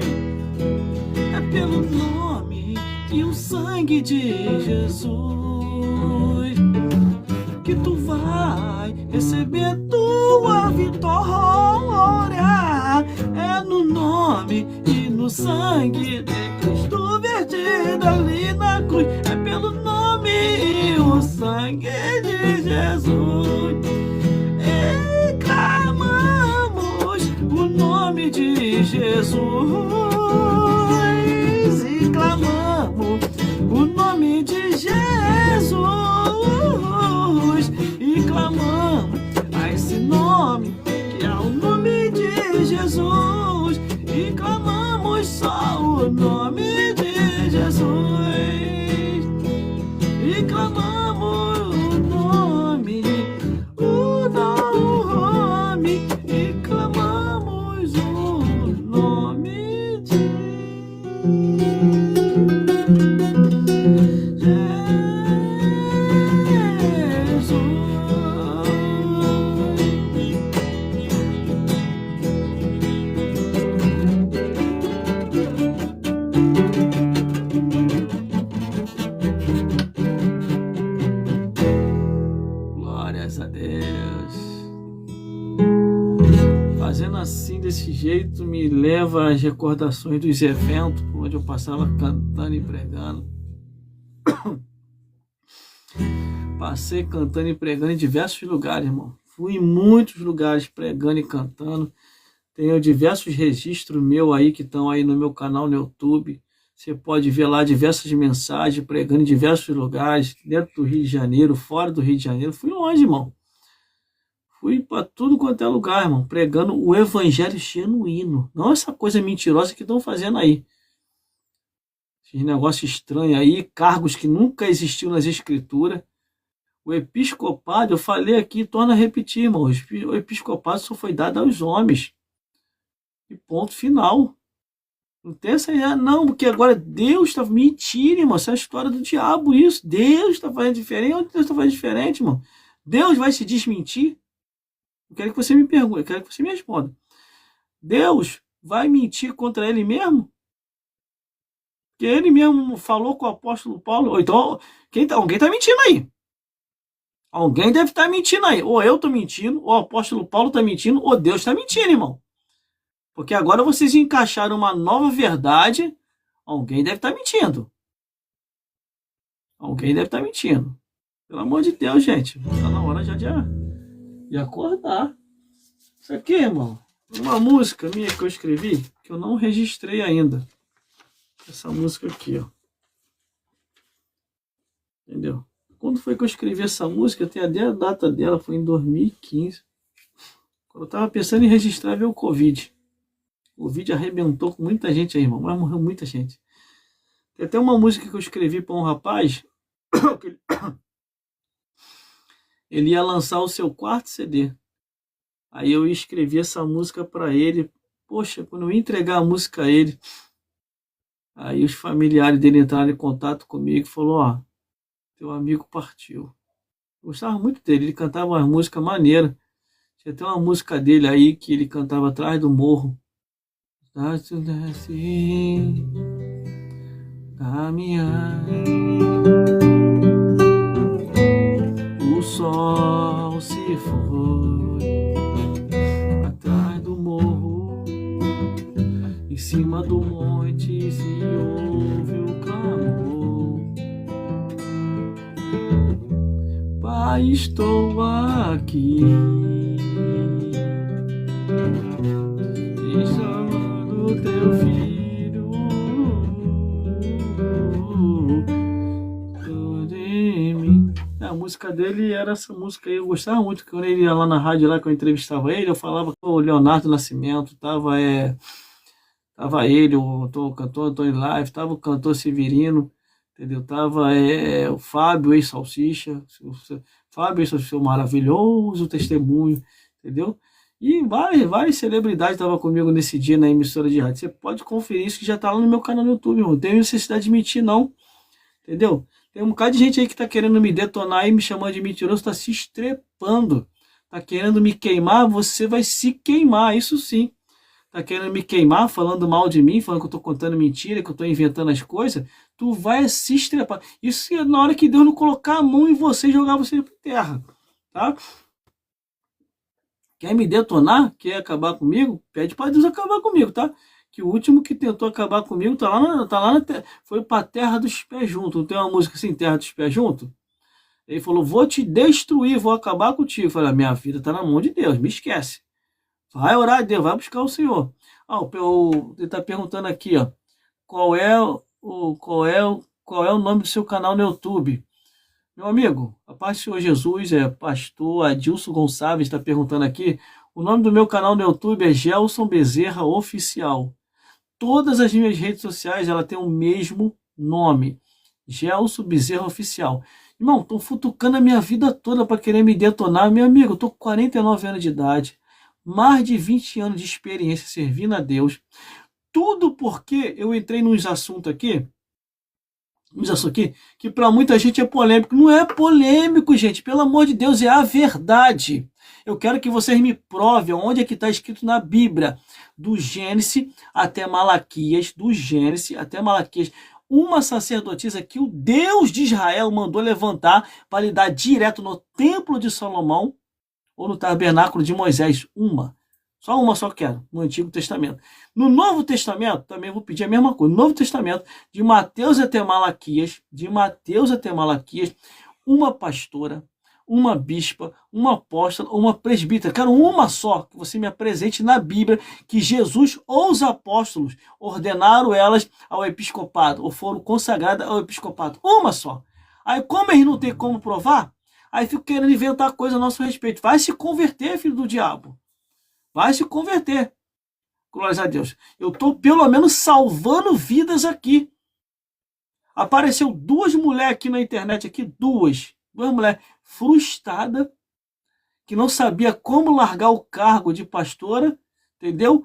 É pelo nome e o sangue de Jesus que tu vai receber tua vitória. É no nome e no sangue de Cristo vertido ali na cruz. É pelo nome e o sangue de Jesus. E clamamos o nome de Jesus, e clamamos o nome de Jesus, e clamamos a esse nome, que é o nome de Jesus, e clamamos só o nome de Jesus, e clamamos o nome, e clamamos o nome de glórias a Deus. Fazendo assim, desse jeito, me leva às recordações dos eventos por onde eu passava cantando e pregando. Passei cantando e pregando em diversos lugares, irmão. Fui em muitos lugares pregando e cantando. Tenho diversos registros meus aí que estão aí no meu canal no YouTube. Você pode ver lá diversas mensagens pregando em diversos lugares, dentro do Rio de Janeiro, fora do Rio de Janeiro. Fui longe, irmão. Fui para tudo quanto é lugar, irmão, pregando o evangelho genuíno. Não essa coisa mentirosa que estão fazendo aí. Esses negócios estranhos aí, cargos que nunca existiu nas escrituras. O episcopado, eu falei aqui, torno a repetir, irmão. O episcopado só foi dado aos homens. E ponto final. Não tem essa ideia, não, porque agora Deus está... Mentira, irmão. Essa é a história do diabo, isso. Deus está fazendo diferente. Onde Deus está fazendo diferente, irmão? Deus vai se desmentir? Eu quero que você me pergunte, eu quero que você me responda. Deus vai mentir contra ele mesmo? Porque ele mesmo falou com o apóstolo Paulo. Ou então, alguém está mentindo aí. Alguém deve estar mentindo aí. Ou eu estou mentindo, ou o apóstolo Paulo está mentindo, ou Deus está mentindo, irmão. Porque agora vocês encaixaram uma nova verdade. Alguém deve estar mentindo. Alguém deve estar mentindo. Pelo amor de Deus, gente. Está na hora já de acordar. Isso aqui, irmão, uma música minha que eu escrevi, que eu não registrei ainda. Essa música aqui, ó. Entendeu? Quando foi que eu escrevi essa música? Eu tenho até a data dela, foi em 2015. Quando eu tava pensando em registrar, veio o Covid. O Covid arrebentou com muita gente aí, irmão. Mas morreu muita gente. Tem até uma música que eu escrevi para um rapaz. Ele ia lançar o seu quarto CD. Aí eu escrevi essa música para ele. Poxa, quando eu ia entregar a música a ele, aí os familiares dele entraram em contato comigo e falou: ó, teu amigo partiu. Eu gostava muito dele, ele cantava umas músicas maneiras. Tinha até uma música dele aí que ele cantava atrás do morro. Desce, caminhar. O sol se foi atrás do morro, em cima do monte se ouve o clamor. Pai, estou aqui, te chamando teu filho, tudo em mim. A música dele era essa música aí, eu gostava muito, quando ele ia lá na rádio, lá que eu entrevistava ele, eu falava com o Leonardo Nascimento, tava ele, o cantor Antônio Live, tava o cantor Severino, entendeu? Tava o Fábio, ex-Salsicha, Fábio, ex-Salsicha, maravilhoso testemunho, entendeu? E várias celebridades estavam comigo nesse dia na emissora de rádio. Você pode conferir isso que já tá lá no meu canal no YouTube, irmão. Não tem necessidade de mentir, não. Entendeu? Tem um bocado de gente aí que tá querendo me detonar e me chamando de mentiroso, tá se estrepando. Tá querendo me queimar, você vai se queimar, isso sim. Tá querendo me queimar, falando mal de mim, falando que eu tô contando mentira, que eu tô inventando as coisas, tu vai se estrepar. Isso é na hora que Deus não colocar a mão em você e jogar você por terra, tá? Quer me detonar? Quer acabar comigo? Pede para Deus acabar comigo, tá? Que o último que tentou acabar comigo foi pra terra dos pés juntos. Não tem uma música assim, terra dos pés juntos? Ele falou, vou te destruir, vou acabar contigo. Eu falei, a minha vida tá na mão de Deus, me esquece. Vai orar a Deus, vai buscar o Senhor. Ele está perguntando aqui, ó, qual é o nome do seu canal no YouTube? Meu amigo, a paz do Senhor Jesus, pastor Adilson Gonçalves está perguntando aqui. O nome do meu canal no YouTube é Gelson Bezerra Oficial. Todas as minhas redes sociais ela tem o mesmo nome, Gelson Bezerra Oficial. Irmão, estão futucando a minha vida toda para querer me detonar. Meu amigo, eu tô com 49 anos de idade. Mais de 20 anos de experiência servindo a Deus. Tudo porque eu entrei nos assuntos aqui, que para muita gente é polêmico. Não é polêmico, gente. Pelo amor de Deus, é a verdade. Eu quero que vocês me provem onde é que está escrito na Bíblia. Do Gênesis até Malaquias. Uma sacerdotisa que o Deus de Israel mandou levantar para lidar direto no templo de Salomão ou no tabernáculo de Moisés, só uma quero, no Antigo Testamento. No Novo Testamento, também vou pedir a mesma coisa. No Novo Testamento, de Mateus até Malaquias, uma pastora, uma bispa, uma apóstola, uma presbítera. Quero uma só, que você me apresente na Bíblia, que Jesus ou os apóstolos ordenaram elas ao episcopado, ou foram consagradas ao episcopado. Uma só. Aí, como eles não têm como provar, aí fico querendo inventar coisa a nosso respeito. Vai se converter, filho do diabo. Vai se converter. Glórias a Deus. Eu estou pelo menos salvando vidas aqui. Apareceu duas mulheres aqui na internet, duas mulheres frustradas, que não sabia como largar o cargo de pastora, entendeu?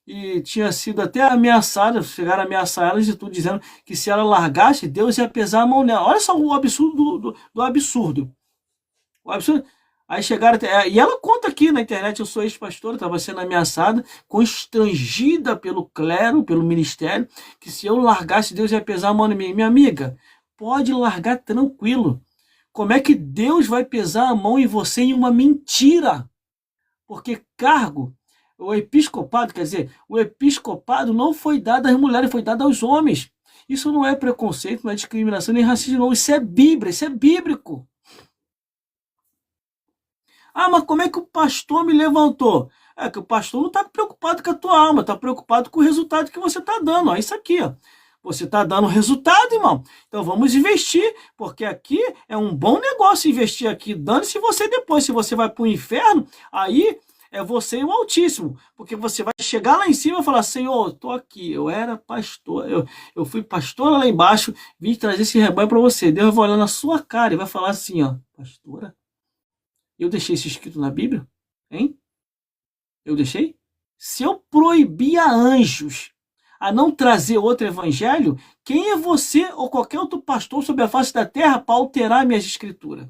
E tinha sido até ameaçada, chegaram a ameaçar elas e tudo, dizendo que se ela largasse, Deus ia pesar a mão nela. Olha só o absurdo do absurdo. O absurdo. Aí chegaram até... E ela conta aqui na internet, eu sou ex-pastora, estava sendo ameaçada, constrangida pelo clero, pelo ministério, que se eu largasse, Deus ia pesar a mão em mim. Minha amiga, pode largar tranquilo. Como é que Deus vai pesar a mão em você em uma mentira? Porque cargo... O episcopado não foi dado às mulheres, foi dado aos homens. Isso não é preconceito, não é discriminação, nem racismo, não. Isso é Bíblia, isso é bíblico. Mas como é que o pastor me levantou? É que o pastor não está preocupado com a tua alma, está preocupado com o resultado que você está dando. Isso aqui, ó. Você está dando resultado, irmão. Então vamos investir, porque aqui é um bom negócio investir aqui. Dane-se você depois. Se você vai para o inferno, aí... é você e o Altíssimo, porque você vai chegar lá em cima e falar, Senhor, estou aqui, eu era pastor, eu fui pastora lá embaixo, vim trazer esse rebanho para você. Deus vai olhar na sua cara e vai falar assim, ó, pastora, eu deixei isso escrito na Bíblia? Hein? Eu deixei? Se eu proibir a anjos a não trazer outro evangelho, quem é você ou qualquer outro pastor sobre a face da terra para alterar minhas escrituras?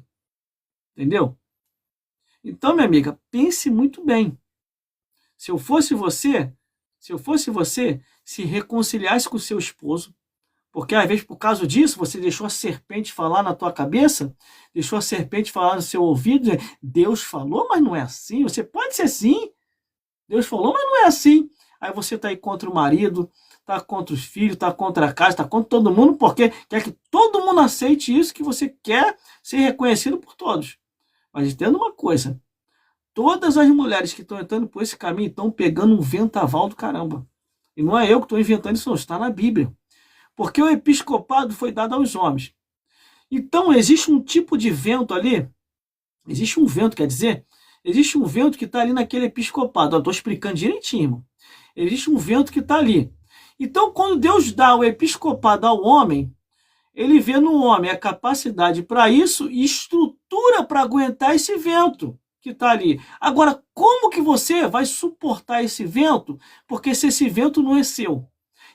Entendeu? Então, minha amiga, pense muito bem. Se eu fosse você, se eu fosse você, se reconciliasse com o seu esposo, porque às vezes por causa disso você deixou a serpente falar na tua cabeça, deixou a serpente falar no seu ouvido, Deus falou, mas não é assim, você pode ser sim, Deus falou, mas não é assim. Aí você está aí contra o marido, está contra os filhos, está contra a casa, está contra todo mundo, porque quer que todo mundo aceite isso, que você quer ser reconhecido por todos. Mas entenda uma coisa, todas as mulheres que estão entrando por esse caminho estão pegando um ventaval do caramba. E não é eu que estou inventando isso, não, está na Bíblia. Porque o episcopado foi dado aos homens. Então existe um tipo de vento ali, existe um vento, quer dizer, existe um vento que está ali naquele episcopado. Estou explicando direitinho, irmão. Existe um vento que está ali. Então, quando Deus dá o episcopado ao homem, ele vê no homem a capacidade para isso e estrutura para aguentar esse vento que está ali. Agora, como que você vai suportar esse vento? Porque se esse vento não é seu,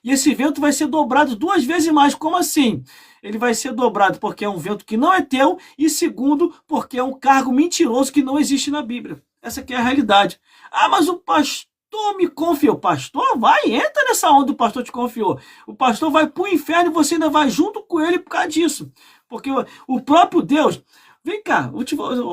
e esse vento vai ser dobrado 2 vezes mais. Como assim? Ele vai ser dobrado porque é um vento que não é teu, e segundo, porque é um cargo mentiroso que não existe na Bíblia. Essa aqui é a realidade. Ah, mas o pastor me confiou. Pastor, vai, entra nessa onda, o pastor te confiou. O pastor vai para o inferno e você ainda vai junto com ele por causa disso. Porque o próprio Deus... Vem cá,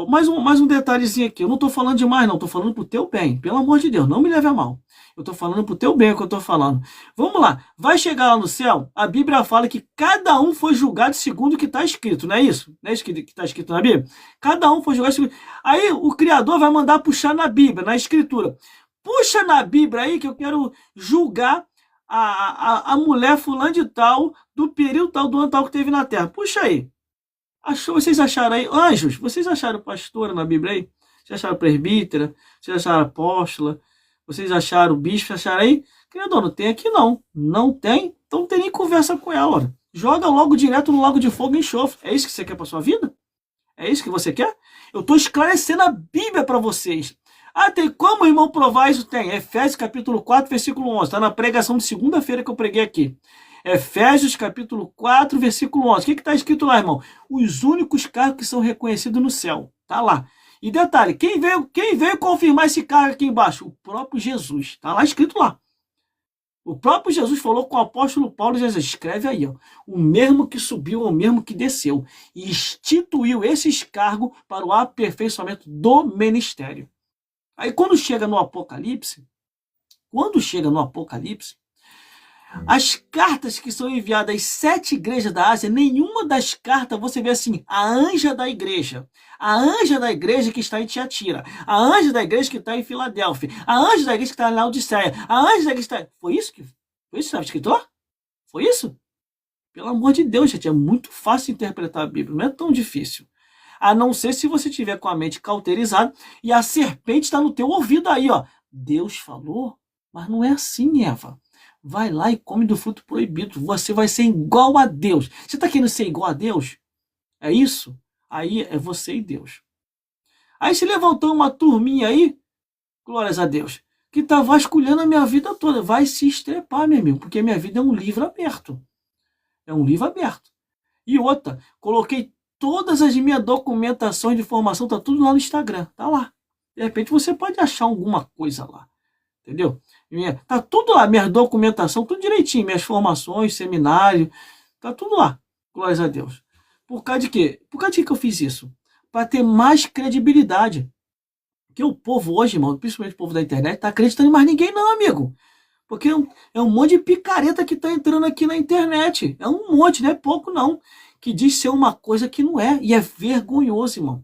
mais um detalhezinho aqui. Eu não estou falando demais, não. Estou falando para o teu bem. Pelo amor de Deus, não me leve a mal. Eu estou falando para o teu bem o que eu estou falando. Vamos lá. Vai chegar lá no céu, a Bíblia fala que cada um foi julgado segundo o que está escrito. Não é isso? Não é isso que está escrito na Bíblia? Cada um foi julgado segundo... Aí o Criador vai mandar puxar na Bíblia, na Escritura. Puxa na Bíblia aí que eu quero julgar a mulher fulana de tal, do período tal, do ano tal que teve na Terra. Puxa aí. Vocês acharam aí, anjos, vocês acharam pastora na Bíblia aí? Vocês acharam presbítera? Vocês acharam apóstola? Vocês acharam bispo? Acharam aí? Criador, não tem aqui não. Não tem? Então não tem nem conversa com ela. Olha. Joga logo direto no lago de fogo e enxofre. É isso que você quer para sua vida? É isso que você quer? Eu estou esclarecendo a Bíblia para vocês. Ah, tem como, irmão, provar isso? Tem. Efésios capítulo 4, versículo 11. Está na pregação de segunda-feira que eu preguei aqui. Efésios capítulo 4, versículo 11. O que está escrito lá, irmão? Os únicos cargos que são reconhecidos no céu. Está lá. E detalhe, quem veio confirmar esse cargo aqui embaixo? O próprio Jesus. Está lá escrito lá. O próprio Jesus falou com o apóstolo Paulo, Jesus, escreve aí, ó, o mesmo que subiu, o mesmo que desceu, e instituiu esses cargos para o aperfeiçoamento do ministério. Aí quando chega no Apocalipse, as cartas que são enviadas às 7 igrejas da Ásia, nenhuma das cartas você vê assim, a anja da igreja que está em Tiatira, a anja da igreja que está em Filadélfia, a anja da igreja que está em Laodiceia, a anja da igreja que está... Foi isso que estava escrito lá? Foi isso? Pelo amor de Deus, gente, é muito fácil interpretar a Bíblia, não é tão difícil. A não ser se você tiver com a mente cauterizada e a serpente está no teu ouvido aí, ó. Deus falou, mas não é assim, Eva. Vai lá e come do fruto proibido. Você vai ser igual a Deus. Você está querendo ser igual a Deus? É isso? Aí é você e Deus. Aí se levantou uma turminha aí, glórias a Deus, que está vasculhando a minha vida toda. Vai se estrepar, meu amigo, porque minha vida é um livro aberto. É um livro aberto. E outra, coloquei todas as minhas documentações de formação, tá tudo lá no Instagram. Tá lá. De repente você pode achar alguma coisa lá. Entendeu? Tá tudo lá, minha documentação, tudo direitinho, minhas formações, seminário, tá tudo lá, glórias a Deus. Por causa de quê? Por causa de que eu fiz isso? Para ter mais credibilidade. Porque o povo hoje, irmão, principalmente o povo da internet, tá acreditando em mais ninguém não, amigo. Porque é um monte de picareta que tá entrando aqui na internet. É um monte, não é pouco não. Que diz ser uma coisa que não é. E é vergonhoso, irmão.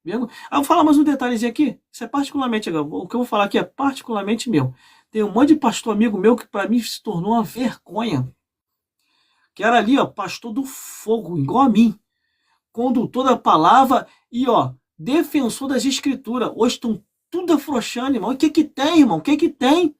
Eu vou falar mais um detalhezinho aqui. Isso é particularmente, o que eu vou falar aqui é particularmente meu. Tem um monte de pastor amigo meu que para mim se tornou uma vergonha. Que era ali, ó, pastor do fogo, igual a mim. Condutor da palavra e, ó, defensor das escrituras. Hoje estão tudo afrouxando, irmão. O que que tem, irmão? O que que tem?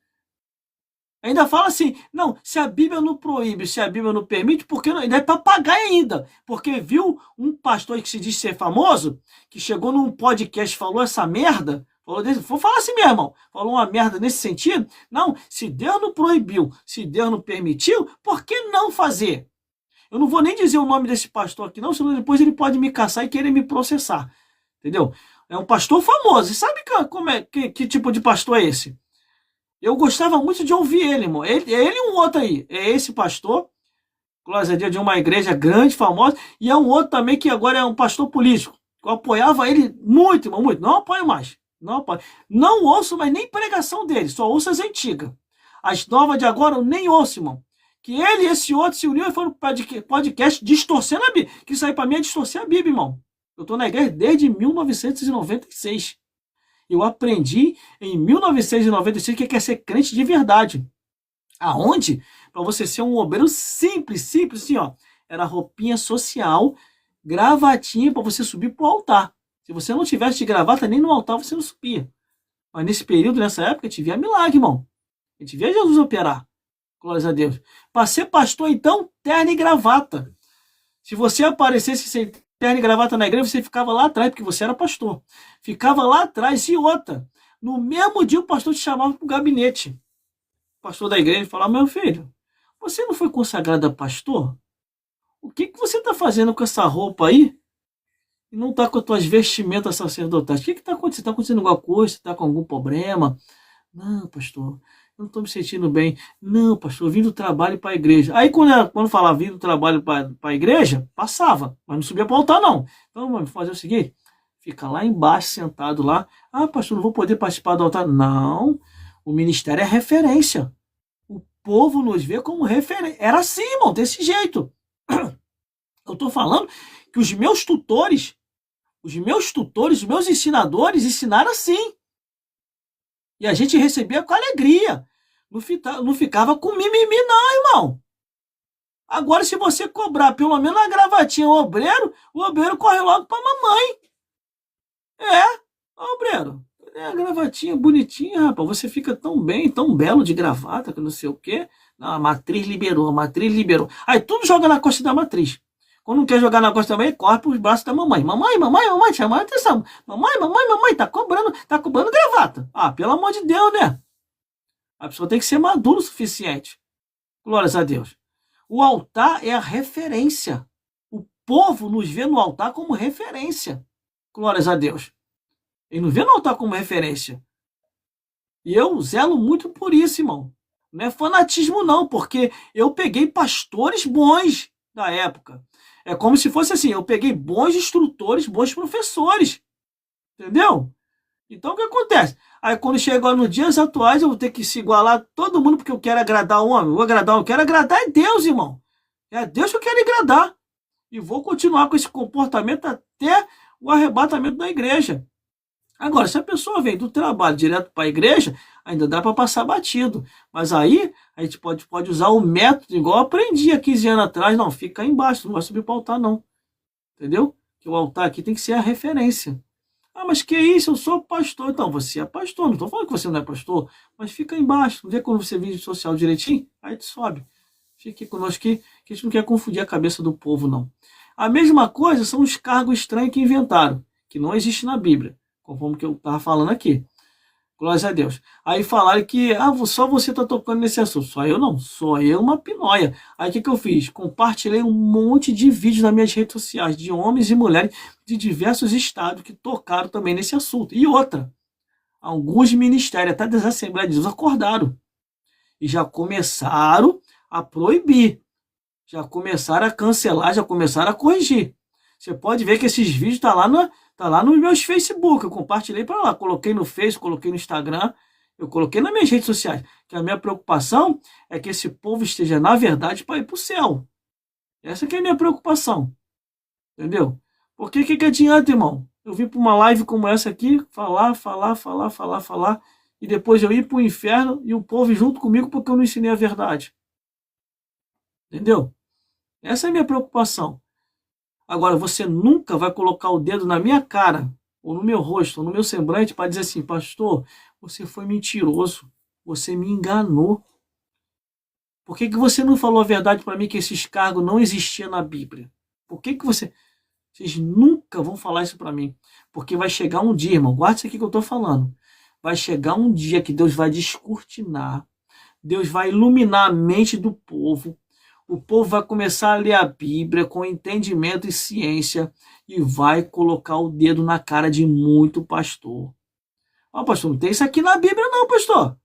Ainda fala assim, não, se a Bíblia não proíbe, se a Bíblia não permite, porque não, ainda é papagaio ainda. Porque viu um pastor que se diz ser famoso, que chegou num podcast e falou essa merda, vou falar assim mesmo, irmão, falou uma merda nesse sentido. Não, se Deus não proibiu, se Deus não permitiu, por que não fazer? Eu não vou nem dizer o nome desse pastor aqui não, senão depois ele pode me caçar e querer me processar. Entendeu? É um pastor famoso. E sabe que tipo de pastor é esse? Eu gostava muito de ouvir ele, irmão. Ele e um outro aí. É esse pastor, glória a Deus, de uma igreja grande, famosa, e é um outro também que agora é um pastor político. Eu apoiava ele muito, irmão, muito. Não apoio mais. Não apoio. Não ouço mais nem pregação dele, só ouço as antigas. As novas de agora eu nem ouço, irmão. Que ele e esse outro se uniram e foram para podcast distorcendo a Bíblia. Que isso aí para mim é distorcer a Bíblia, irmão. Eu estou na igreja desde 1996. Eu aprendi em 1996 o que é ser crente de verdade. Aonde? Para você ser um obreiro simples, simples, assim, ó. Era roupinha social, gravatinha para você subir pro altar. Se você não tivesse de gravata, nem no altar você não subia. Mas nesse período, nessa época, a gente via milagre, irmão. A gente via Jesus operar. Glórias a Deus. Para ser pastor, então, terno e gravata. Se você aparecesse sem terno e gravata na igreja, você ficava lá atrás, porque você era pastor. Ficava lá atrás. E outra, no mesmo dia o pastor te chamava para o gabinete. O pastor da igreja falava: meu filho, você não foi consagrado a pastor? O que você está fazendo com essa roupa aí? E não está com as tuas vestimentas sacerdotais? O que está acontecendo? Está acontecendo alguma coisa? Está com algum problema? Não, pastor, eu não estou me sentindo bem. Não, pastor, eu vim do trabalho para a igreja. Aí quando falava vim do trabalho para a igreja, passava, mas não subia para o altar, não. Então, vamos fazer o seguinte: fica lá embaixo, sentado lá. Ah, pastor, não vou poder participar do altar. Não, o ministério é referência. O povo nos vê como referência. Era assim, irmão, desse jeito. Eu estou falando que os meus tutores, os meus ensinadores ensinaram assim. E a gente recebia com alegria. Não ficava com mimimi, não, irmão. Agora, se você cobrar pelo menos uma gravatinha o obreiro corre logo pra mamãe. Obreiro, é a gravatinha bonitinha, rapaz. Você fica tão bem, tão belo de gravata, que não sei o quê. Não, a matriz liberou. Aí tudo joga na costa da matriz. Quando não quer jogar na costa também, corre pros braços da mamãe. Mamãe, chama a atenção. Mamãe, tá cobrando gravata. Ah, pelo amor de Deus, né? A pessoa tem que ser madura o suficiente. Glórias a Deus. O altar é a referência. O povo nos vê no altar como referência. Glórias a Deus. Ele não vê no altar como referência. E eu zelo muito por isso, irmão. Não é fanatismo, não, porque eu peguei pastores bons da época. É como se fosse assim, eu peguei bons instrutores, bons professores. Entendeu? Então o que acontece? Aí quando chega nos dias atuais, eu vou ter que se igualar a todo mundo porque eu quero agradar o homem. Eu quero agradar a Deus, irmão. É a Deus que eu quero agradar. E vou continuar com esse comportamento até o arrebatamento da igreja. Agora, se a pessoa vem do trabalho direto para a igreja, ainda dá para passar batido. Mas aí a gente pode usar o método, igual eu aprendi há 15 anos atrás. Não, fica aí embaixo, não vai subir para o altar, não. Entendeu? Que o altar aqui tem que ser a referência. Ah, mas que isso? Eu sou pastor. Então, você é pastor. Não estou falando que você não é pastor, mas fica aí embaixo. Não vê quando você vídeo social direitinho? Aí tu sobe. Fique conosco aqui, que a gente não quer confundir a cabeça do povo, não. A mesma coisa são os cargos estranhos que inventaram, que não existe na Bíblia, conforme que eu estava falando aqui. Glórias a Deus. Aí falaram que só você está tocando nesse assunto. Só eu não. Só eu uma pinóia. Aí o que eu fiz? Compartilhei um monte de vídeos nas minhas redes sociais de homens e mulheres de diversos estados que tocaram também nesse assunto. E outra, alguns ministérios, até das Assembleias de Deus, acordaram. E já começaram a proibir. Já começaram a cancelar, já começaram a corrigir. Você pode ver que esses vídeos estão lá nos meus Facebook. Eu compartilhei para lá. Coloquei no Face, coloquei no Instagram. Eu coloquei nas minhas redes sociais. Que a minha preocupação é que esse povo esteja, na verdade, para ir para o céu. Essa que é a minha preocupação. Entendeu? Porque que adianta, irmão? Eu vim para uma live como essa aqui, falar. E depois eu ir para o inferno e o povo junto comigo porque eu não ensinei a verdade. Entendeu? Essa é a minha preocupação. Agora, você nunca vai colocar o dedo na minha cara, ou no meu rosto, ou no meu semblante, para dizer assim: pastor, você foi mentiroso, você me enganou. Por que você não falou a verdade para mim que esses cargos não existiam na Bíblia? Por que você... Vocês nunca vão falar isso para mim. Porque vai chegar um dia, irmão, guarda isso aqui que eu estou falando. Vai chegar um dia que Deus vai descortinar, Deus vai iluminar a mente do povo. O povo vai começar a ler a Bíblia com entendimento e ciência e vai colocar o dedo na cara de muito pastor. Pastor, não tem isso aqui na Bíblia não, pastor.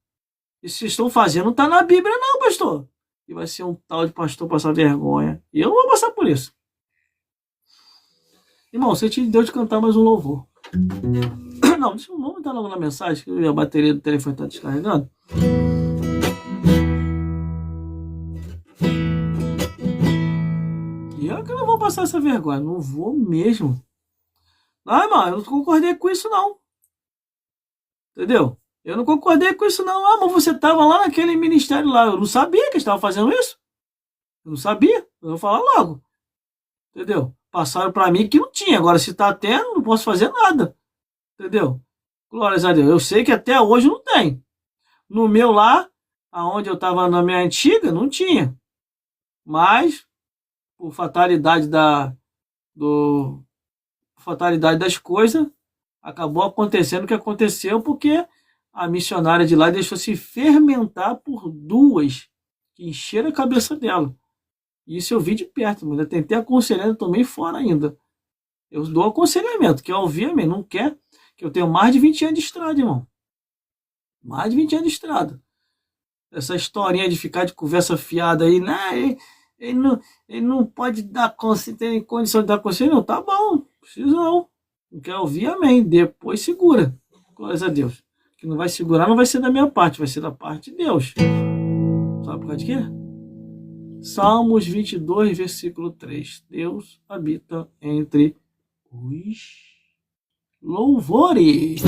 Isso que vocês estão fazendo não está na Bíblia, não, pastor. E vai ser um tal de pastor passar vergonha. E eu não vou passar por isso. Irmão, você te deu de cantar mais um louvor. Não, vamos entrar logo na mensagem, que a bateria do telefone está descarregando. E eu que não vou passar essa vergonha. Não vou mesmo. Não, irmão, eu não concordei com isso, não. Entendeu? Eu não concordei com isso, não. Ah, mas você estava lá naquele ministério lá. Eu não sabia que estava fazendo isso. Eu não sabia. Eu vou falar logo. Entendeu? Passaram para mim que não tinha. Agora, se está tendo, não posso fazer nada. Entendeu? Glórias a Deus. Eu sei que até hoje não tem. No meu lá, aonde eu estava na minha antiga, não tinha. Mas, por fatalidade fatalidade das coisas, acabou acontecendo o que aconteceu porque a missionária de lá deixou se fermentar por duas que encheram a cabeça dela. Isso eu vi de perto, mas eu tentei aconselhar, eu tomei fora ainda. Eu dou aconselhamento, quer ouvir, amém? Não quer, que eu tenho mais de 20 anos de estrada, irmão. Mais de 20 anos de estrada. Essa historinha de ficar de conversa fiada aí, né? Ele não pode dar conselho, tem condição de dar conselho, não. Tá bom, não precisa não. Não quer ouvir, amém. Depois segura. Glórias a Deus. Que não vai segurar, não vai ser da minha parte, vai ser da parte de Deus. Sabe por causa de quê? Salmos 22, versículo 3. Deus habita entre os louvores.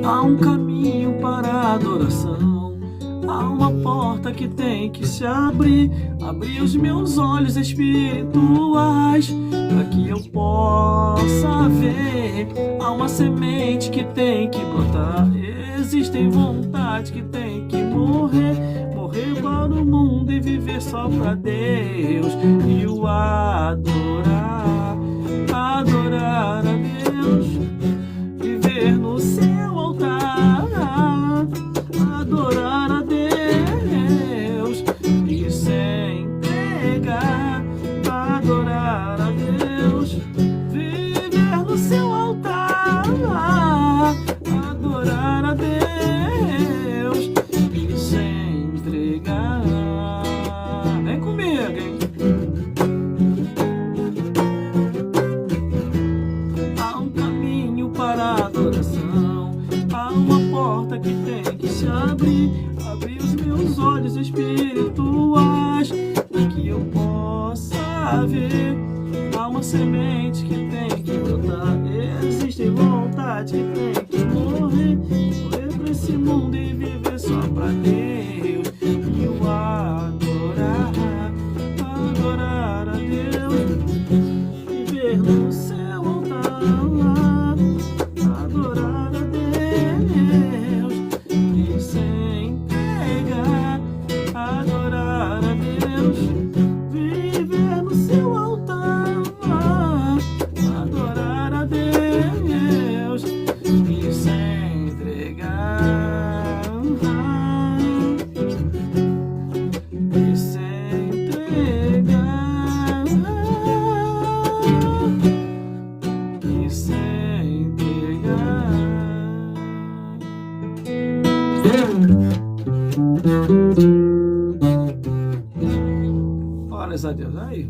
Há um caminho para a adoração, há uma porta que tem que se abrir. Abrir os meus olhos espirituais para que eu possa ver. Há uma semente que tem que brotar, existem vontades que tem que morrer. Morrer para o mundo e viver só para Deus e o adorar. Adorar a Deus, viver no seu altar, adorar a Deus e se entregar. Adorar a Deus, viver no seu altar, adorar a Deus e se entregar. Vem comigo, hein? Há um caminho para a adoração, há uma porta que tem que se abrir. Abrir os meus olhos espirituais para que eu possa ver. Há uma semente que tem que brotar, existem vontades que tem que morrer. Morrer para esse mundo e viver só para Deus e o adorar. Adorar a Deus, viver no seu altar, adorar a Deus e se entregar. Adorar a Deus, viver no seu altar, adorar a Deus e se entregar. E se entregar. E se entregar. Glórias a Deus. Aí.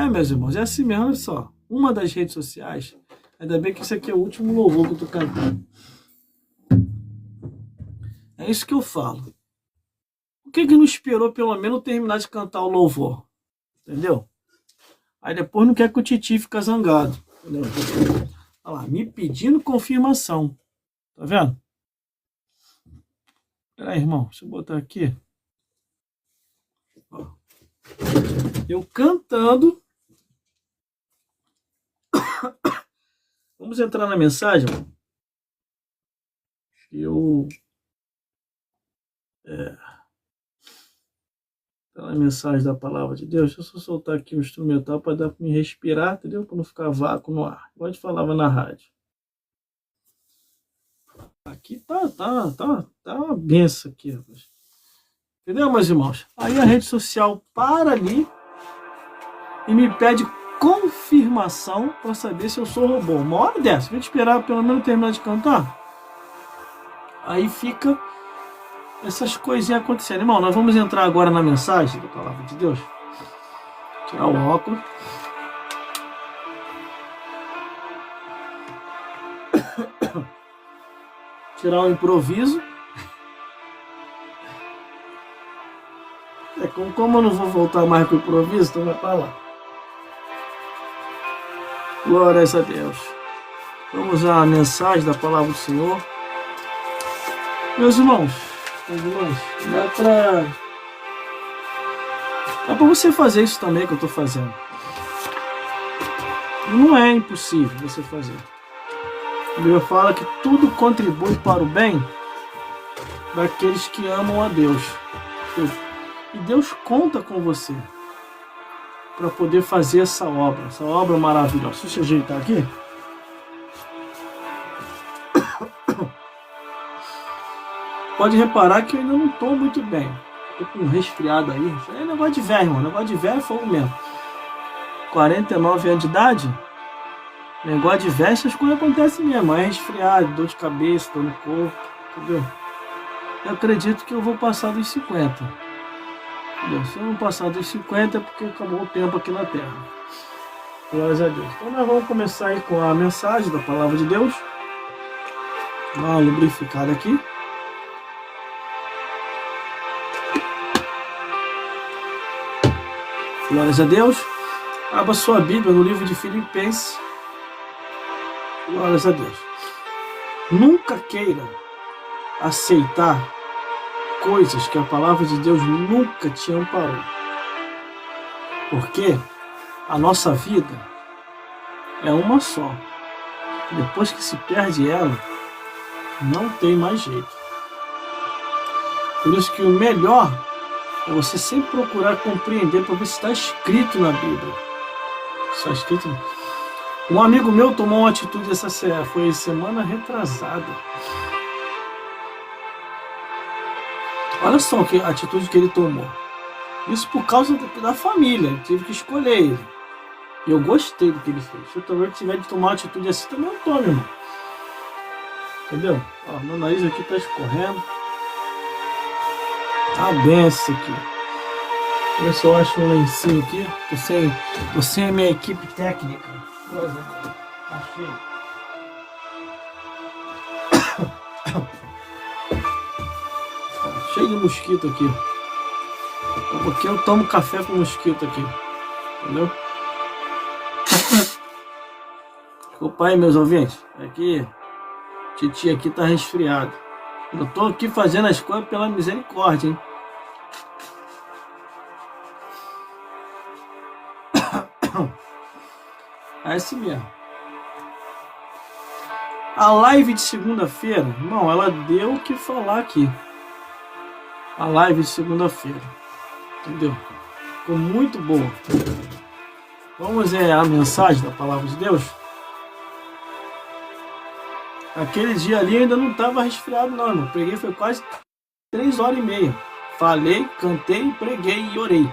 Meus irmãos, é assim mesmo, olha só. Uma das redes sociais, ainda bem que esse aqui é o último louvor que eu tô cantando. É isso que eu falo. Por que não esperou pelo menos terminar de cantar o louvor? Entendeu? Aí depois não quer que o Titi fique zangado. Entendeu? Olha lá, me pedindo confirmação. Tá vendo? Peraí, irmão, deixa eu botar aqui. Ó. Eu cantando. Vamos entrar na mensagem. Eu... Pela mensagem da palavra de Deus. Deixa eu só soltar aqui o instrumental para dar para me respirar, entendeu? Para não ficar vácuo no ar. Igual te falava na rádio. Aqui tá uma benção aqui, rapaz. Entendeu, meus irmãos? Aí a rede social para ali e me pede confirmação para saber se eu sou robô. Uma hora dessa, vou te esperar pelo menos terminar de cantar. Aí fica essas coisinhas acontecendo. Irmão, nós vamos entrar agora na mensagem da palavra de Deus. Tirar o óculos. Tirar o improviso. Como eu não vou voltar mais pro improviso, então vai pra lá. Glórias a Deus. Vamos à mensagem da palavra do Senhor. Meus irmãos, dá pra você fazer isso também que eu tô fazendo. Não é impossível você fazer. A Bíblia fala que tudo contribui para o bem daqueles que amam a Deus. E Deus conta com você para poder fazer essa obra maravilhosa. Deixa eu ajeitar aqui. Pode reparar que eu ainda não estou muito bem. Estou com um resfriado aí. Isso aí é negócio de velho, irmão. Negócio de velho é fogo mesmo. 49 anos de idade. Negócio de velho, essas coisas acontecem mesmo. É resfriado, dor de cabeça, dor no corpo. Entendeu? Eu acredito que eu vou passar dos 50. Se eu não passar dos 50 é porque acabou o tempo aqui na Terra. Glórias a Deus. Então nós vamos começar aí com a mensagem da palavra de Deus. Dá uma lubrificada aqui. Glórias a Deus. Abra sua Bíblia no livro de Filipenses. Glórias a Deus. Nunca queira aceitar coisas que a palavra de Deus nunca te amparou. Porque a nossa vida é uma só. Depois que se perde ela, não tem mais jeito. Por isso que o melhor é você sempre procurar compreender para ver se está escrito na Bíblia. Está escrito. Um amigo meu tomou uma atitude foi semana retrasada. Olha só a atitude que ele tomou. Isso por causa da família. Eu tive que escolher ele. E eu gostei do que ele fez. Se eu também tiver de tomar uma atitude assim, também eu tomo, irmão. Entendeu? Ó, meu nariz aqui tá escorrendo. Tá benção aqui. Ver se eu acho um lencinho aqui. Tô sem a minha equipe técnica. Achei. Cheio de mosquito aqui. Porque eu tomo café com mosquito aqui. Entendeu? Desculpa aí, meus ouvintes. Aqui, Titi aqui tá resfriado. Eu tô aqui fazendo as coisas pela misericórdia, hein? É assim mesmo. A live de segunda-feira, irmão, ela deu o que falar aqui. A live de segunda-feira. Entendeu? Ficou muito boa. Vamos ver a mensagem da palavra de Deus. Aquele dia ali ainda não estava resfriado não, irmão. Preguei foi quase 3 horas e meia. Falei, cantei, preguei e orei.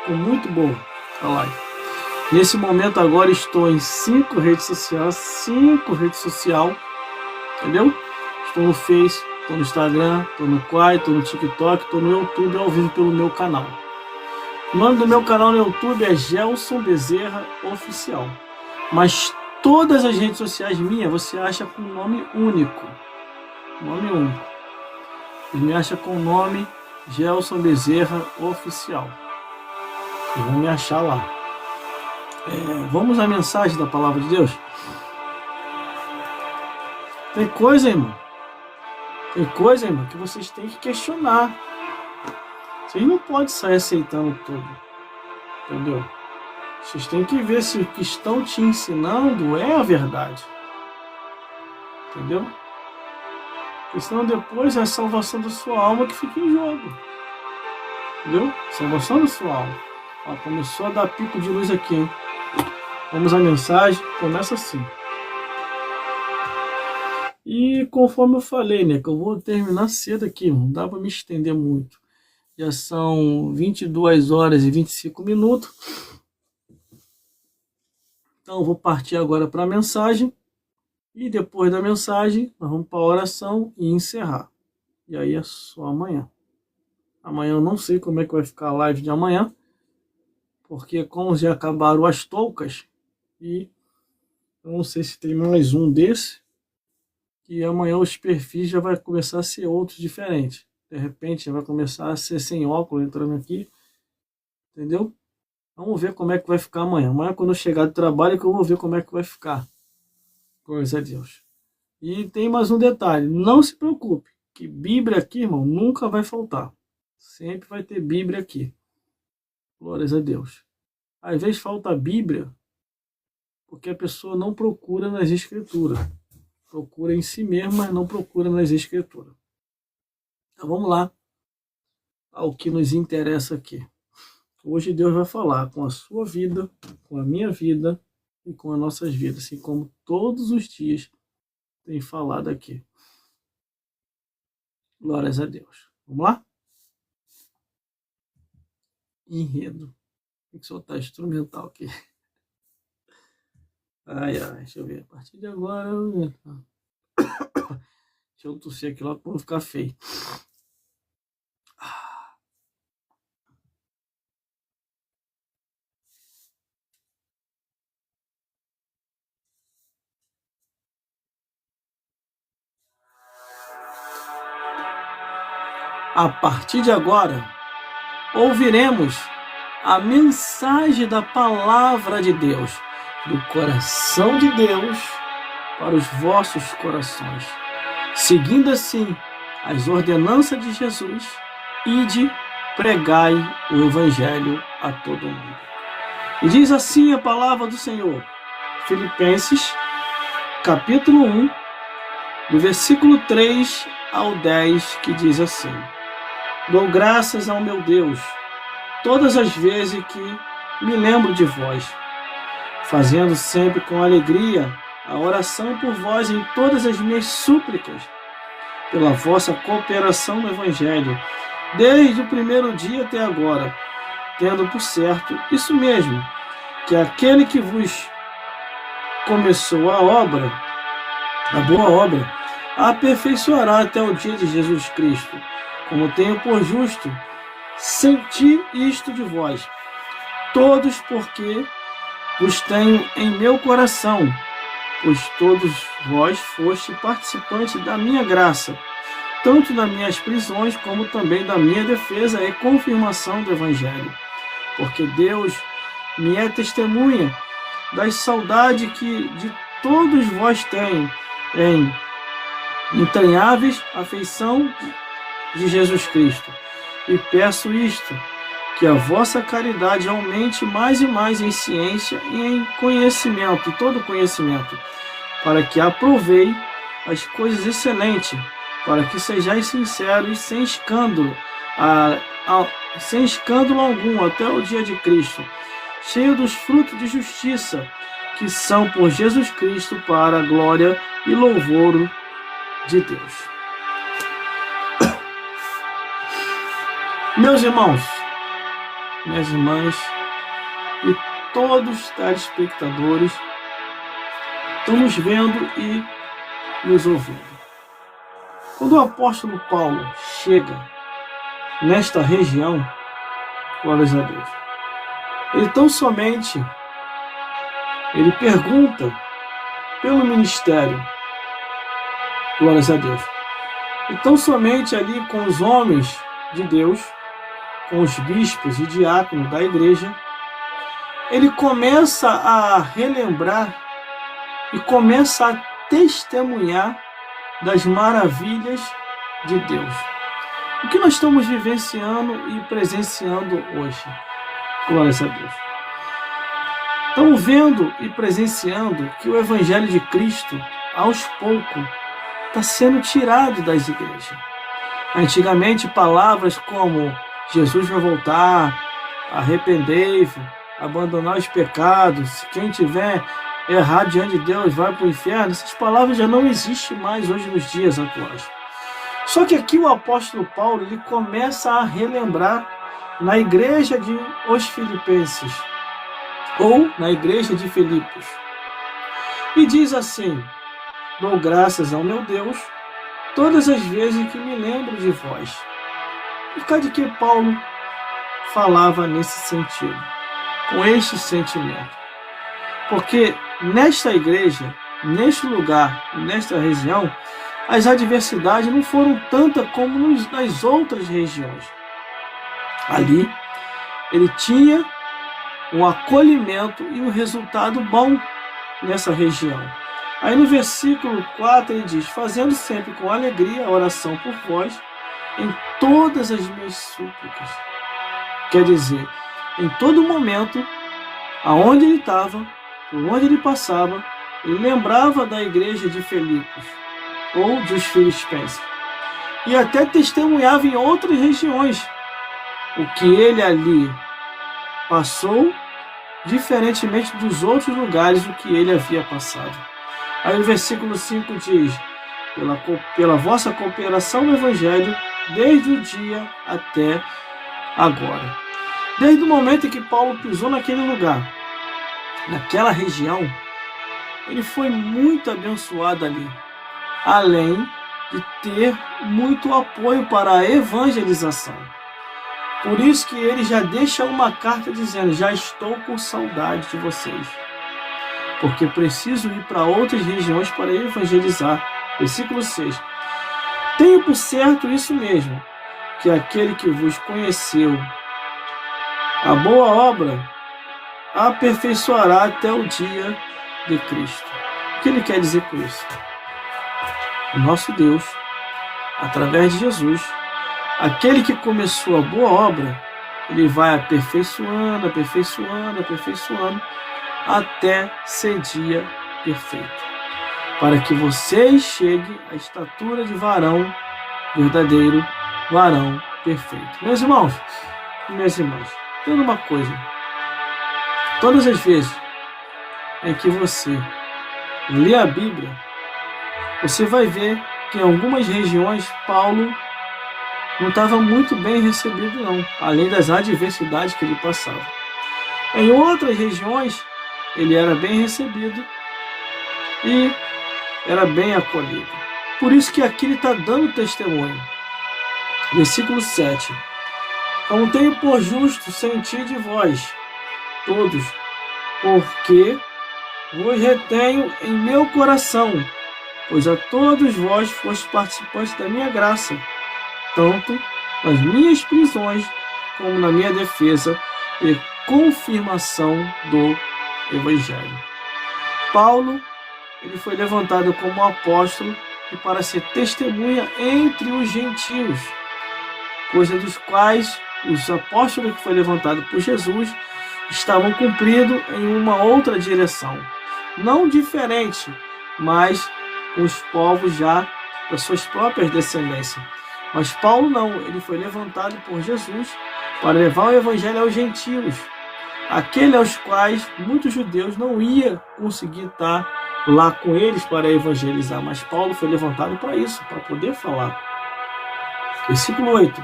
Ficou muito boa a live. Nesse momento agora estou em 5 redes sociais. Entendeu? Estou no Face, estou no Instagram, estou no Quai, estou no TikTok, estou no YouTube ao vivo pelo meu canal. O nome do meu canal no YouTube é Gelson Bezerra Oficial. Mas todas as redes sociais minhas você acha com nome único. Nome único. Você me acha com o nome Gelson Bezerra Oficial. Vocês vão me achar lá. Vamos à mensagem da palavra de Deus. Tem coisa, irmão. Que vocês têm que questionar. Vocês não podem sair aceitando tudo. Entendeu? Vocês têm que ver se o que estão te ensinando é a verdade. Entendeu? Porque senão depois é a salvação da sua alma que fica em jogo. Viu? Salvação da sua alma. Ó, começou a dar pico de luz aqui, hein? Vamos à mensagem. Começa assim. E conforme eu falei, né? Que eu vou terminar cedo aqui, não dá para me estender muito. Já são 22 horas e 25 minutos. Então eu vou partir agora para a mensagem. E depois da mensagem, nós vamos para a oração e encerrar. E aí é só amanhã. Amanhã eu não sei como é que vai ficar a live de amanhã. Porque como já acabaram as toucas, e eu não sei se tem mais um desse, e amanhã os perfis já vai começar a ser outros diferentes. De repente já vai começar a ser sem óculos entrando aqui, entendeu? Vamos ver como é que vai ficar amanhã. Amanhã quando eu chegar do trabalho que eu vou ver como é que vai ficar. Glória a Deus. E tem mais um detalhe, não se preocupe, que Bíblia aqui, irmão, nunca vai faltar. Sempre vai ter Bíblia aqui. Glórias a Deus. Às vezes falta a Bíblia porque a pessoa não procura nas Escrituras. Procura em si mesma, mas não procura nas Escrituras. Então vamos lá ao que nos interessa aqui. Hoje Deus vai falar com a sua vida, com a minha vida e com as nossas vidas, assim como todos os dias tem falado aqui. Glórias a Deus. Vamos lá? Enredo. Tem que soltar instrumental aqui. Ai, deixa eu ver. A partir de agora... Deixa eu tossir aqui logo para não ficar feio. A partir de agora, ouviremos a mensagem da palavra de Deus, do coração de Deus para os vossos corações. Seguindo assim as ordenanças de Jesus, ide, pregai o Evangelho a todo mundo. E diz assim a palavra do Senhor, Filipenses, capítulo 1, do versículo 3 ao 10, que diz assim: Dou graças ao meu Deus, todas as vezes que me lembro de vós, fazendo sempre com alegria a oração por vós em todas as minhas súplicas, pela vossa cooperação no Evangelho, desde o primeiro dia até agora, tendo por certo isso mesmo, que aquele que vos começou a boa obra, a aperfeiçoará até o dia de Jesus Cristo. Como tenho por justo sentir isto de vós, todos, porque os tenho em meu coração, pois todos vós foste participantes da minha graça, tanto das minhas prisões, como também da minha defesa e confirmação do Evangelho. Porque Deus me é testemunha das saudades que de todos vós tenho em entranháveis afeição de Jesus Cristo. E peço isto, que a vossa caridade aumente mais e mais em ciência e em conhecimento, todo conhecimento, para que aprovei as coisas excelentes, para que sejais sinceros e sem escândalo, sem escândalo algum, até o dia de Cristo, cheio dos frutos de justiça, que são por Jesus Cristo para a glória e louvor de Deus. Meus irmãos, minhas irmãs e todos os telespectadores estão nos vendo e nos ouvindo. Quando o apóstolo Paulo chega nesta região, glórias a Deus, ele tão somente ele pergunta pelo ministério, glórias a Deus, e tão somente ali com os homens de Deus, com os bispos e diáconos da igreja, ele começa a relembrar e começa a testemunhar das maravilhas de Deus. O que nós estamos vivenciando e presenciando hoje? Glórias a Deus. Estamos vendo e presenciando que o Evangelho de Cristo, aos poucos, está sendo tirado das igrejas. Antigamente, palavras como Jesus vai voltar, arrependei-vos, abandonar os pecados, se quem tiver errado diante de Deus vai para o inferno. Essas palavras já não existem mais hoje nos dias atuais. Só que aqui o apóstolo Paulo ele começa a relembrar na igreja de os Filipenses, ou na igreja de Filipos. E diz assim: dou graças ao meu Deus todas as vezes que me lembro de vós. Por causa de que Paulo falava nesse sentido, com este sentimento? Porque nesta igreja, neste lugar, nesta região, as adversidades não foram tantas como nas outras regiões. Ali, ele tinha um acolhimento e um resultado bom nessa região. Aí no versículo 4 ele diz: fazendo sempre com alegria a oração por vós em todas as minhas súplicas. Quer dizer, em todo momento, aonde ele estava, por onde ele passava, ele lembrava da igreja de Filipos, ou dos Filipenses, e até testemunhava em outras regiões o que ele ali passou, diferentemente dos outros lugares o que ele havia passado. Aí o versículo 5 diz: pela vossa cooperação no Evangelho, desde o dia até agora. Desde o momento em que Paulo pisou naquele lugar, naquela região, ele foi muito abençoado ali, além de ter muito apoio para a evangelização. Por isso que ele já deixa uma carta dizendo: já estou com saudade de vocês, porque preciso ir para outras regiões para evangelizar. Versículo 6. Tenho por certo isso mesmo, que aquele que vos conheceu a boa obra aperfeiçoará até o dia de Cristo. O que ele quer dizer com isso? O nosso Deus, através de Jesus, aquele que começou a boa obra, ele vai aperfeiçoando, aperfeiçoando, aperfeiçoando, até ser dia perfeito, para que vocês cheguem à estatura de varão verdadeiro, varão perfeito. Meus irmãos e minhas irmãs, entenda uma coisa: todas as vezes em que você lê a Bíblia, você vai ver que em algumas regiões Paulo não estava muito bem recebido não, além das adversidades que ele passava. Em outras regiões ele era bem recebido e era bem acolhido. Por isso que aqui ele está dando testemunho. Versículo 7. Não tenho por justo sentir de vós todos, porque vos retenho em meu coração, pois a todos vós foste participantes da minha graça, tanto nas minhas prisões como na minha defesa e confirmação do Evangelho. Paulo, ele foi levantado como apóstolo e para ser testemunha entre os gentios, coisa dos quais os apóstolos que foi levantado por Jesus estavam cumprindo em uma outra direção, não diferente, mas com os povos já das suas próprias descendências. Mas Paulo não, ele foi levantado por Jesus para levar o evangelho aos gentios, aqueles aos quais muitos judeus não iam conseguir estar lá com eles para evangelizar, mas Paulo foi levantado para isso, para poder falar. Versículo 8.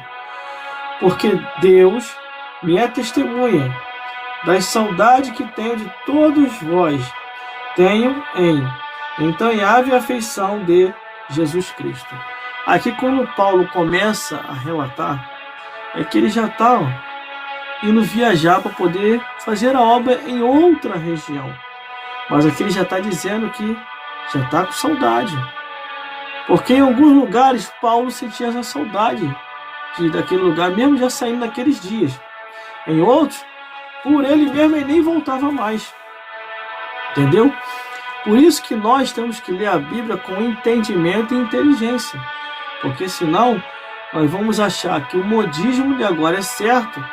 Porque Deus me é testemunha das saudades que tenho de todos vós, tenho em entranhável afeição de Jesus Cristo. Aqui quando Paulo começa a relatar, é que ele já está indo viajar para poder fazer a obra em outra região. Mas aqui ele já está dizendo que já está com saudade. Porque em alguns lugares Paulo sentia essa saudade daquele lugar, mesmo já saindo naqueles dias. Em outros, por ele mesmo ele nem voltava mais. Entendeu? Por isso que nós temos que ler a Bíblia com entendimento e inteligência. Porque senão nós vamos achar que o modismo de agora é certo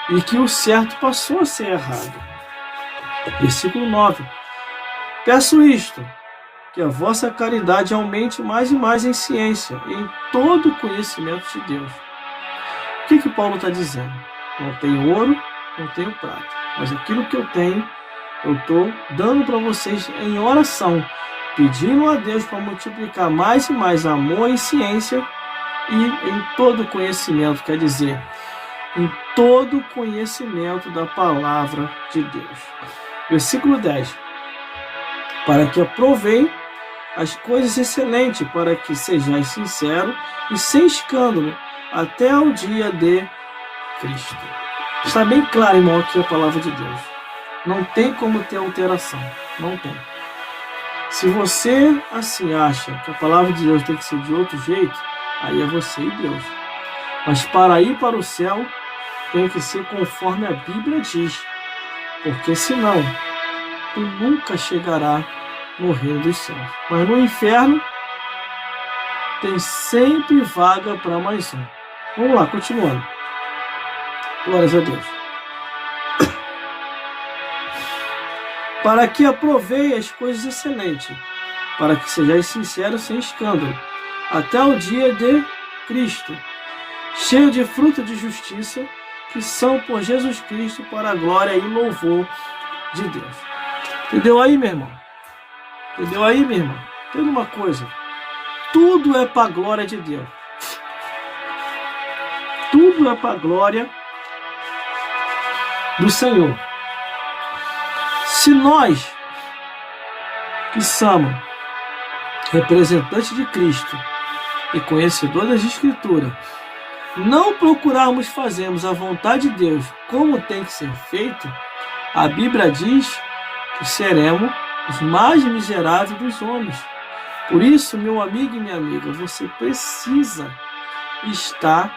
e que o certo passou a ser errado. Versículo 9. Peço isto, que a vossa caridade aumente mais e mais em ciência e em todo o conhecimento de Deus, que Paulo está dizendo? Não tenho ouro, não tenho prata, mas aquilo que eu tenho, eu estou dando para vocês em oração, pedindo a Deus para multiplicar mais e mais amor e ciência e em todo conhecimento, quer dizer, em todo conhecimento da palavra de Deus. Versículo 10. Para que aprovei as coisas excelentes, para que sejais sincero e sem escândalo, até o dia de Cristo. Está bem claro, irmão, aqui a palavra de Deus. Não tem como ter alteração. Não tem. Se você assim acha que a palavra de Deus tem que ser de outro jeito, aí é você e Deus. Mas para ir para o céu, tem que ser conforme a Bíblia diz. Porque senão, tu nunca chegará no reino dos céus. Mas no inferno, tem sempre vaga para mais um. Vamos lá, continuando. Glórias a Deus. Para que aprovei as coisas excelentes, para que sejais sinceros sem escândalo, até o dia de Cristo, cheio de fruto de justiça, que são por Jesus Cristo para a glória e louvor de Deus. Entendeu aí, meu irmão? Entendeu aí, minha irmã? Entenda uma coisa. Tudo é para a glória de Deus. Tudo é para a glória do Senhor. Se nós, que somos representantes de Cristo e conhecedores das Escrituras, não procurarmos fazermos a vontade de Deus como tem que ser feito, a Bíblia diz que seremos os mais miseráveis dos homens. Por isso, meu amigo e minha amiga, você precisa estar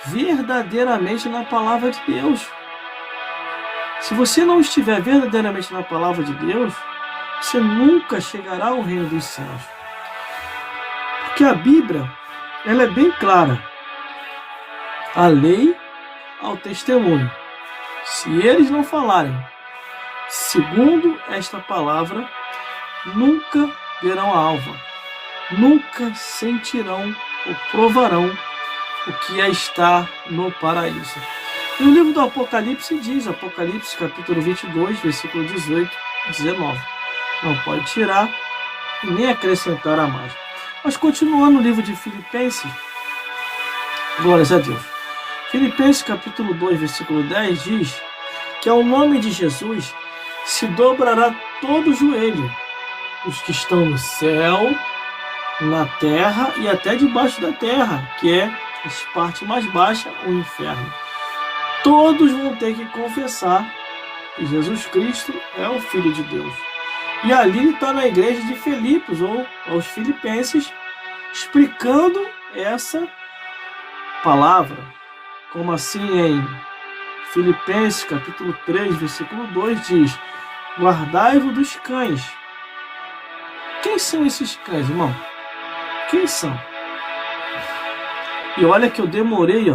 verdadeiramente na palavra de Deus. Se você não estiver verdadeiramente na palavra de Deus, você nunca chegará ao reino dos céus. Porque a Bíblia, ela é bem clara. A lei ao testemunho. Se eles não falarem segundo esta palavra, nunca verão a alva, nunca sentirão ou provarão o que é estar no paraíso. E o livro do Apocalipse diz, Apocalipse capítulo 22, versículo 18 e 19. Não pode tirar e nem acrescentar a mais. Mas continuando no livro de Filipenses, glórias a Deus. Filipenses capítulo 2, versículo 10 diz que ao nome de Jesus se dobrará todo o joelho, os que estão no céu, na terra e até debaixo da terra, que é a parte mais baixa, o inferno. Todos vão ter que confessar que Jesus Cristo é o Filho de Deus. E ali ele está na igreja de Filipos, ou aos filipenses, explicando essa palavra. Como assim em Filipenses capítulo 3, versículo 2 diz: guardai-vos dos cães. Quem são esses cães, irmão? Quem são? E olha que eu demorei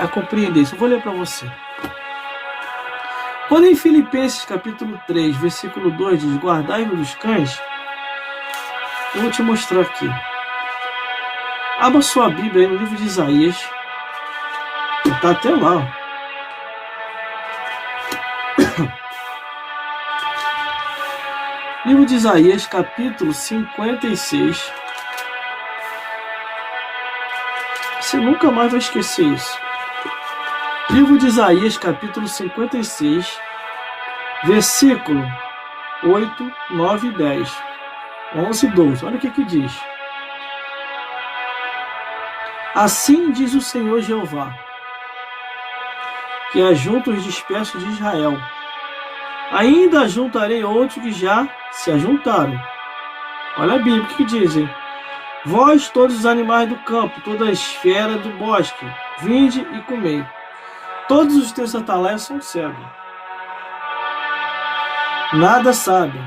a compreender isso. Eu vou ler para você. Quando em Filipenses capítulo 3, versículo 2 diz: guardai-vos dos cães, eu vou te mostrar aqui. Abra sua Bíblia aí no livro de Isaías. Está até lá. Livro de Isaías, capítulo 56. Você nunca mais vai esquecer isso. Livro de Isaías, capítulo 56, versículo 8, 9 e 10. 11 e 12. Olha o que diz. Assim diz o Senhor Jeová, que ajunta os dispersos de Israel. Ainda ajuntarei outros que já se ajuntaram. Olha a Bíblia, o que dizem? Vós, todos os animais do campo, toda a esfera do bosque, vinde e comei. Todos os teus atalaias são cegos. Nada sabem.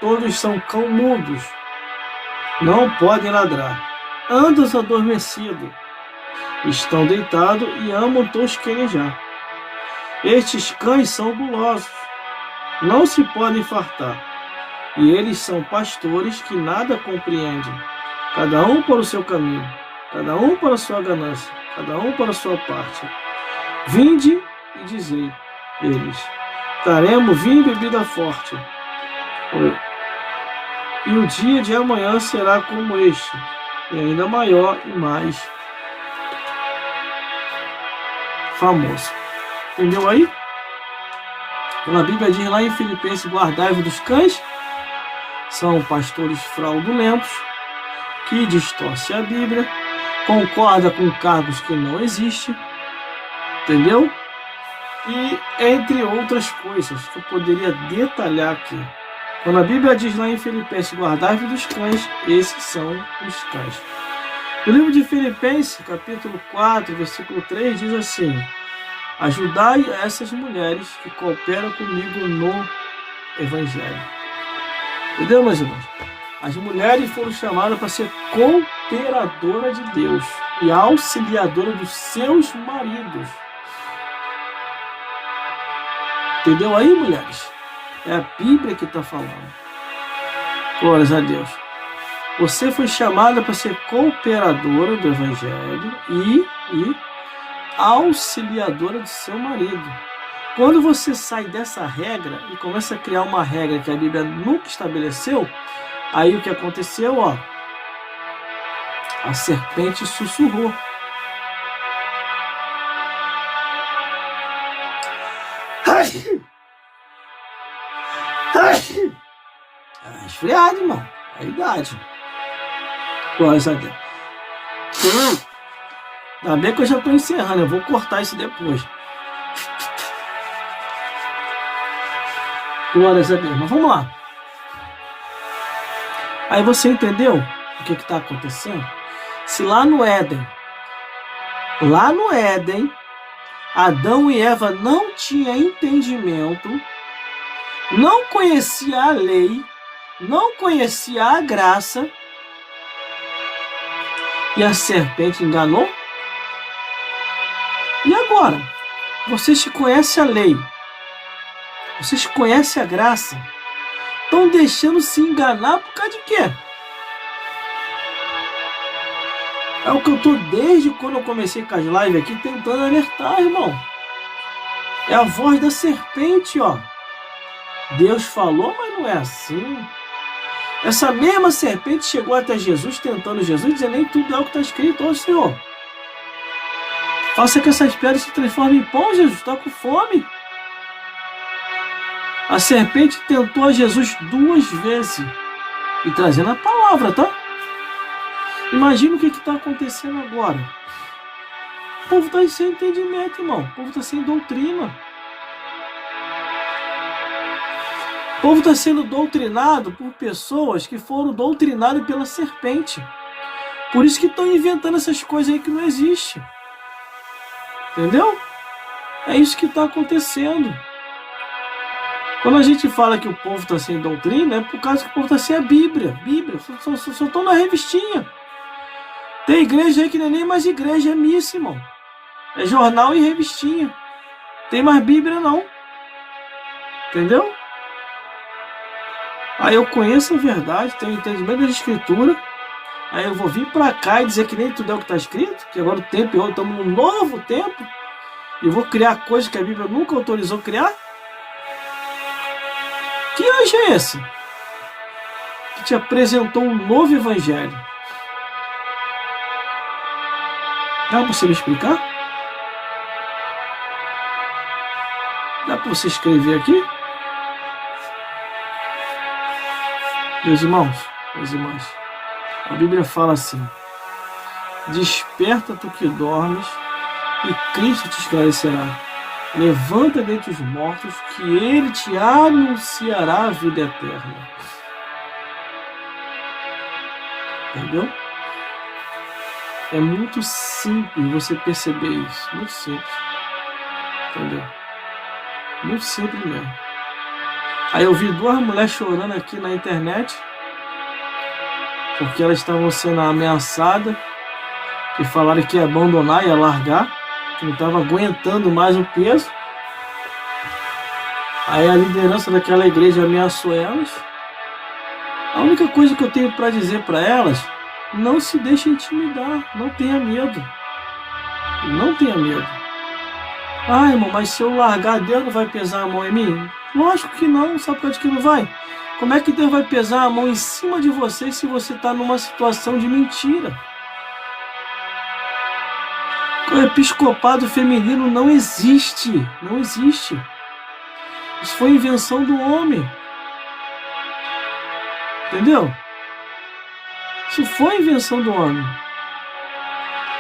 Todos são cão mudos. Não podem ladrar. Andam adormecidos. Estão deitados e amam tosquenejar. Estes cães são gulosos. Não se podem fartar. E eles são pastores que nada compreendem. Cada um por o seu caminho. cada um para a sua ganância, cada um para a sua parte. Vinde e dizei, eles, daremos vinho e bebida forte, e o dia de amanhã será como este, e ainda maior e mais famoso. Entendeu aí? Então a Bíblia diz lá em Filipenses, guardai-vos dos cães, são pastores fraudulentos, que distorcem a Bíblia, concorda com cargos que não existem, entendeu? E entre outras coisas que eu poderia detalhar aqui. Quando a Bíblia diz lá em Filipenses, guardai-vos dos cães, esses são os cães. No livro de Filipenses, capítulo 4, versículo 3, diz assim, ajudai essas mulheres que cooperam comigo no Evangelho. Entendeu, meus irmãos? As mulheres foram chamadas para ser cooperadora de Deus e auxiliadora dos seus maridos. Entendeu aí, mulheres? É a Bíblia que está falando. Glórias a Deus. Você foi chamada para ser cooperadora do Evangelho e auxiliadora do seu marido. Quando você sai dessa regra e começa a criar uma regra que a Bíblia nunca estabeleceu, aí o que aconteceu, ó, a serpente sussurrou. Esfriado, irmão. É a idade. Glórias a Deus. Ainda bem que eu já estou encerrando. Eu vou cortar isso depois. Glórias a Deus. Mas vamos lá. Aí você entendeu o que está acontecendo? Se lá no Éden, Adão e Eva não tinham entendimento, não conhecia a lei, não conhecia a graça, e a serpente enganou? E agora? Vocês que conhecem a lei, vocês que conhecem a graça, estão deixando se enganar por causa de quê? É o que eu estou desde quando eu comecei com as lives aqui tentando alertar, irmão. É a voz da serpente, ó. Deus falou, mas não é assim. Essa mesma serpente chegou até Jesus, tentando Jesus, dizendo, nem tudo é o que está escrito, ó Senhor. Faça que essas pedras se transformem em pão, Jesus, está com fome. A serpente tentou a Jesus 2 vezes, e trazendo a palavra, tá? Imagina o que está acontecendo agora. O povo está sem entendimento, irmão. O povo está sem doutrina. O povo está sendo doutrinado por pessoas que foram doutrinadas pela serpente. Por isso que estão inventando essas coisas aí que não existem. Entendeu? É isso que está acontecendo. Quando a gente fala que o povo está sem doutrina, é por causa que o povo está sem a Bíblia. Bíblia, só estão na revistinha. Tem igreja aí que não é nem mais igreja, é missa, irmão. É jornal e revistinha. Tem mais Bíblia não. Entendeu? Aí eu conheço a verdade, tenho entendimento da escritura. Aí eu vou vir para cá e dizer que nem tudo é o que está escrito, que agora o tempo, hoje estamos num novo tempo, e vou criar coisas que a Bíblia nunca autorizou criar? Que anjo é esse? Que te apresentou um novo evangelho? Dá para você me explicar? Dá para você escrever aqui? Meus irmãos, minhas irmãs, a Bíblia fala assim: desperta tu que dormes, e Cristo te esclarecerá. Levanta dentre os mortos, que Ele te anunciará a vida eterna. Entendeu? É muito simples você perceber isso. Muito simples. Entendeu? Muito simples mesmo. Aí eu vi 2 mulheres chorando aqui na internet, porque elas estavam sendo ameaçadas, que falaram que ia abandonar, ia largar, que não estava aguentando mais o peso. Aí a liderança daquela igreja ameaçou elas. A única coisa que eu tenho para dizer para elas Não se deixe intimidar, não tenha medo. Não tenha medo. Ah, irmão, mas se eu largar, Deus não vai pesar a mão em mim? Lógico que não, sabe por que não vai? Como é que Deus vai pesar a mão em cima de você se você está numa situação de mentira? O episcopado feminino não existe. Não existe. Isso foi invenção do homem. Entendeu? Isso foi invenção do homem.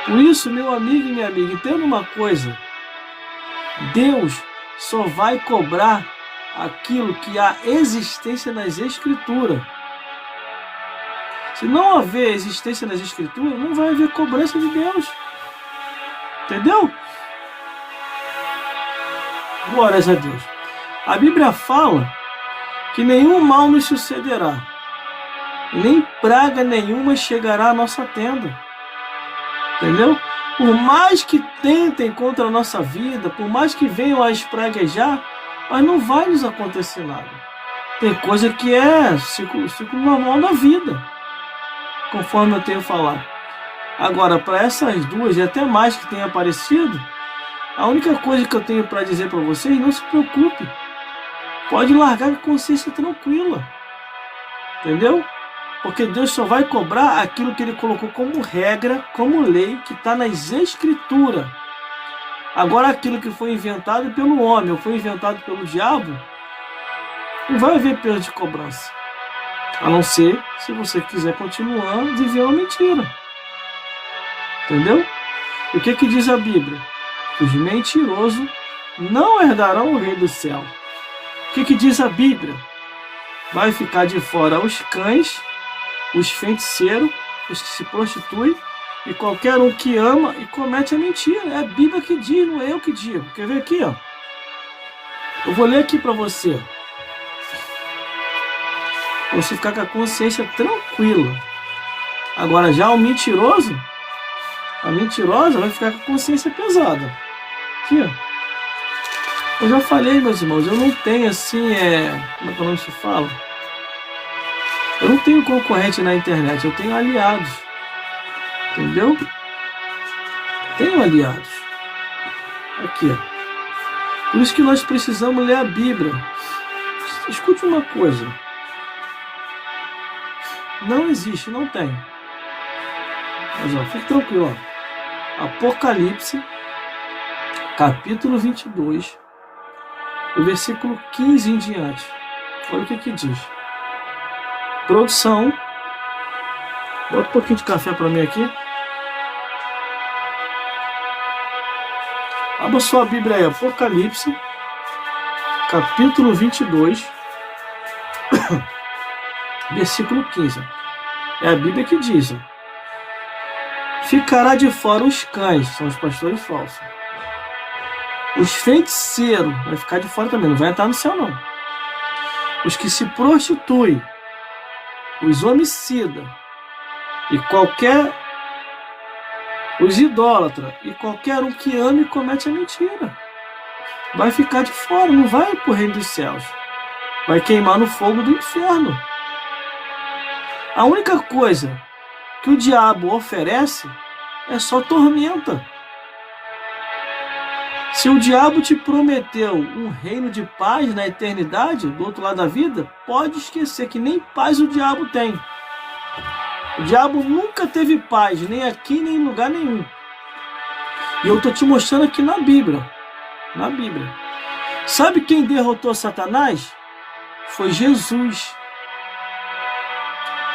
Por isso, meu amigo e minha amiga, entenda uma coisa. Deus só vai cobrar aquilo que há existência nas Escrituras. Se não haver existência nas Escrituras, não vai haver cobrança de Deus. Entendeu? Glórias a Deus. A Bíblia fala que nenhum mal nos sucederá, nem praga nenhuma chegará à nossa tenda. Entendeu? Por mais que tentem contra a nossa vida, por mais que venham a espraguejar, mas não vai nos acontecer nada. Tem coisa que é ciclo normal da vida, conforme eu tenho falado. Agora, para essas duas e até mais que tenham aparecido, a única coisa que eu tenho para dizer para vocês, não se preocupe. Pode largar com a consciência tranquila. Entendeu? Porque Deus só vai cobrar aquilo que Ele colocou como regra, como lei, que está nas Escrituras. Agora, aquilo que foi inventado pelo homem, ou foi inventado pelo diabo, não vai haver peso de cobrança. A não ser se você quiser continuar vivendo a mentira. Entendeu? E o que diz a Bíblia? Os mentirosos não herdarão o reino do céu. O que diz a Bíblia? Vai ficar de fora os cães, os feiticeiros, os que se prostituem e qualquer um que ama e comete a mentira. É a Bíblia que diz, não é eu que digo. Quer ver aqui, ó? Eu vou ler aqui para você. Pra você ficar com a consciência tranquila. Agora já o mentiroso, a mentirosa vai ficar com a consciência pesada. Aqui, ó. Eu já falei, meus irmãos, eu não tenho assim, como é que o nome se fala? Eu não tenho concorrente na internet, eu tenho aliados. Entendeu? Tenho aliados. Aqui, ó. Por isso que nós precisamos ler a Bíblia. Escute uma coisa. Não existe, não tem. Mas, ó, fique tranquilo, ó. Apocalipse, capítulo 22, o versículo 15 em diante. Olha o que diz. Produção. Bota um pouquinho de café para mim aqui. Abra sua Bíblia aí, Apocalipse, capítulo 22, versículo 15. É a Bíblia que diz: ficará de fora os cães, são os pastores falsos. Os feiticeiros, vai ficar de fora também, não vai entrar no céu não. Os que se prostituem, os homicidas, e os idólatras, e qualquer um que ama e comete a mentira, vai ficar de fora, não vai para o reino dos céus, vai queimar no fogo do inferno. A única coisa que o diabo oferece é só tormenta. Se o diabo te prometeu um reino de paz na eternidade, do outro lado da vida, pode esquecer que nem paz o diabo tem. O diabo nunca teve paz, nem aqui, nem em lugar nenhum. E eu estou te mostrando aqui na Bíblia. Na Bíblia. Sabe quem derrotou Satanás? Foi Jesus.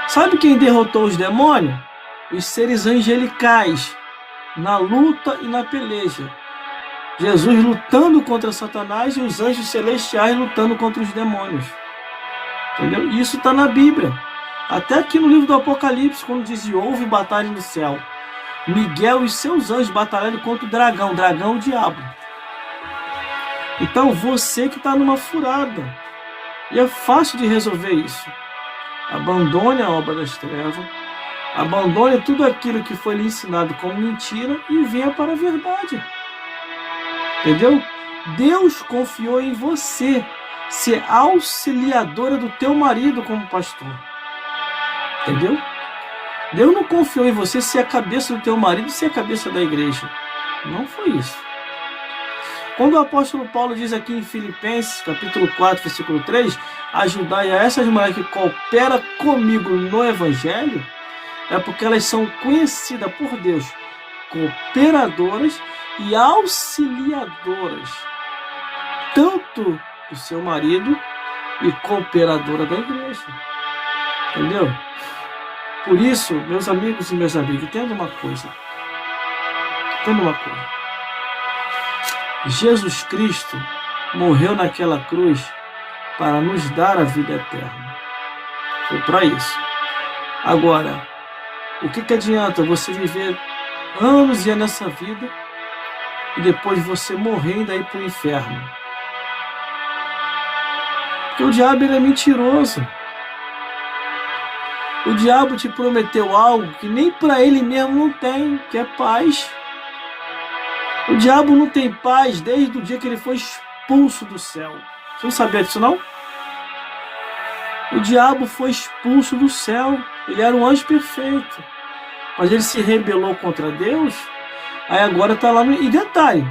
Sabe quem derrotou os demônios? Os seres angelicais. Na luta e na peleja. Jesus lutando contra Satanás e os anjos celestiais lutando contra os demônios. Entendeu? Isso está na Bíblia. Até aqui no livro do Apocalipse, quando diz: houve batalha no céu. Miguel e seus anjos batalhando contra o dragão. Dragão, o diabo. Então você que está numa furada. E é fácil de resolver isso. Abandone a obra das trevas. Abandone tudo aquilo que foi lhe ensinado como mentira e venha para a verdade. Entendeu? Deus confiou em você ser auxiliadora do teu marido como pastor. Entendeu? Deus não confiou em você ser a cabeça do teu marido e ser a cabeça da igreja. Não foi isso. Quando o apóstolo Paulo diz aqui em Filipenses, capítulo 4, versículo 3, ajudai a essas mulheres que cooperam comigo no evangelho, é porque elas são conhecidas por Deus, cooperadoras e auxiliadoras, tanto do seu marido e cooperadora da igreja. Entendeu? Por isso, meus amigos e meus amigos, entenda uma coisa. Jesus Cristo morreu naquela cruz para nos dar a vida eterna. Foi para isso. Agora, o que adianta você viver anos e anos nessa vida e depois você morrer e daí para o inferno? Porque o diabo ele é mentiroso. O diabo te prometeu algo que nem para ele mesmo não tem, que é paz. O diabo não tem paz desde o dia que ele foi expulso do céu. Você não sabia disso, não? O diabo foi expulso do céu. Ele era um anjo perfeito. Mas ele se rebelou contra Deus. Aí agora está lá no... E detalhe,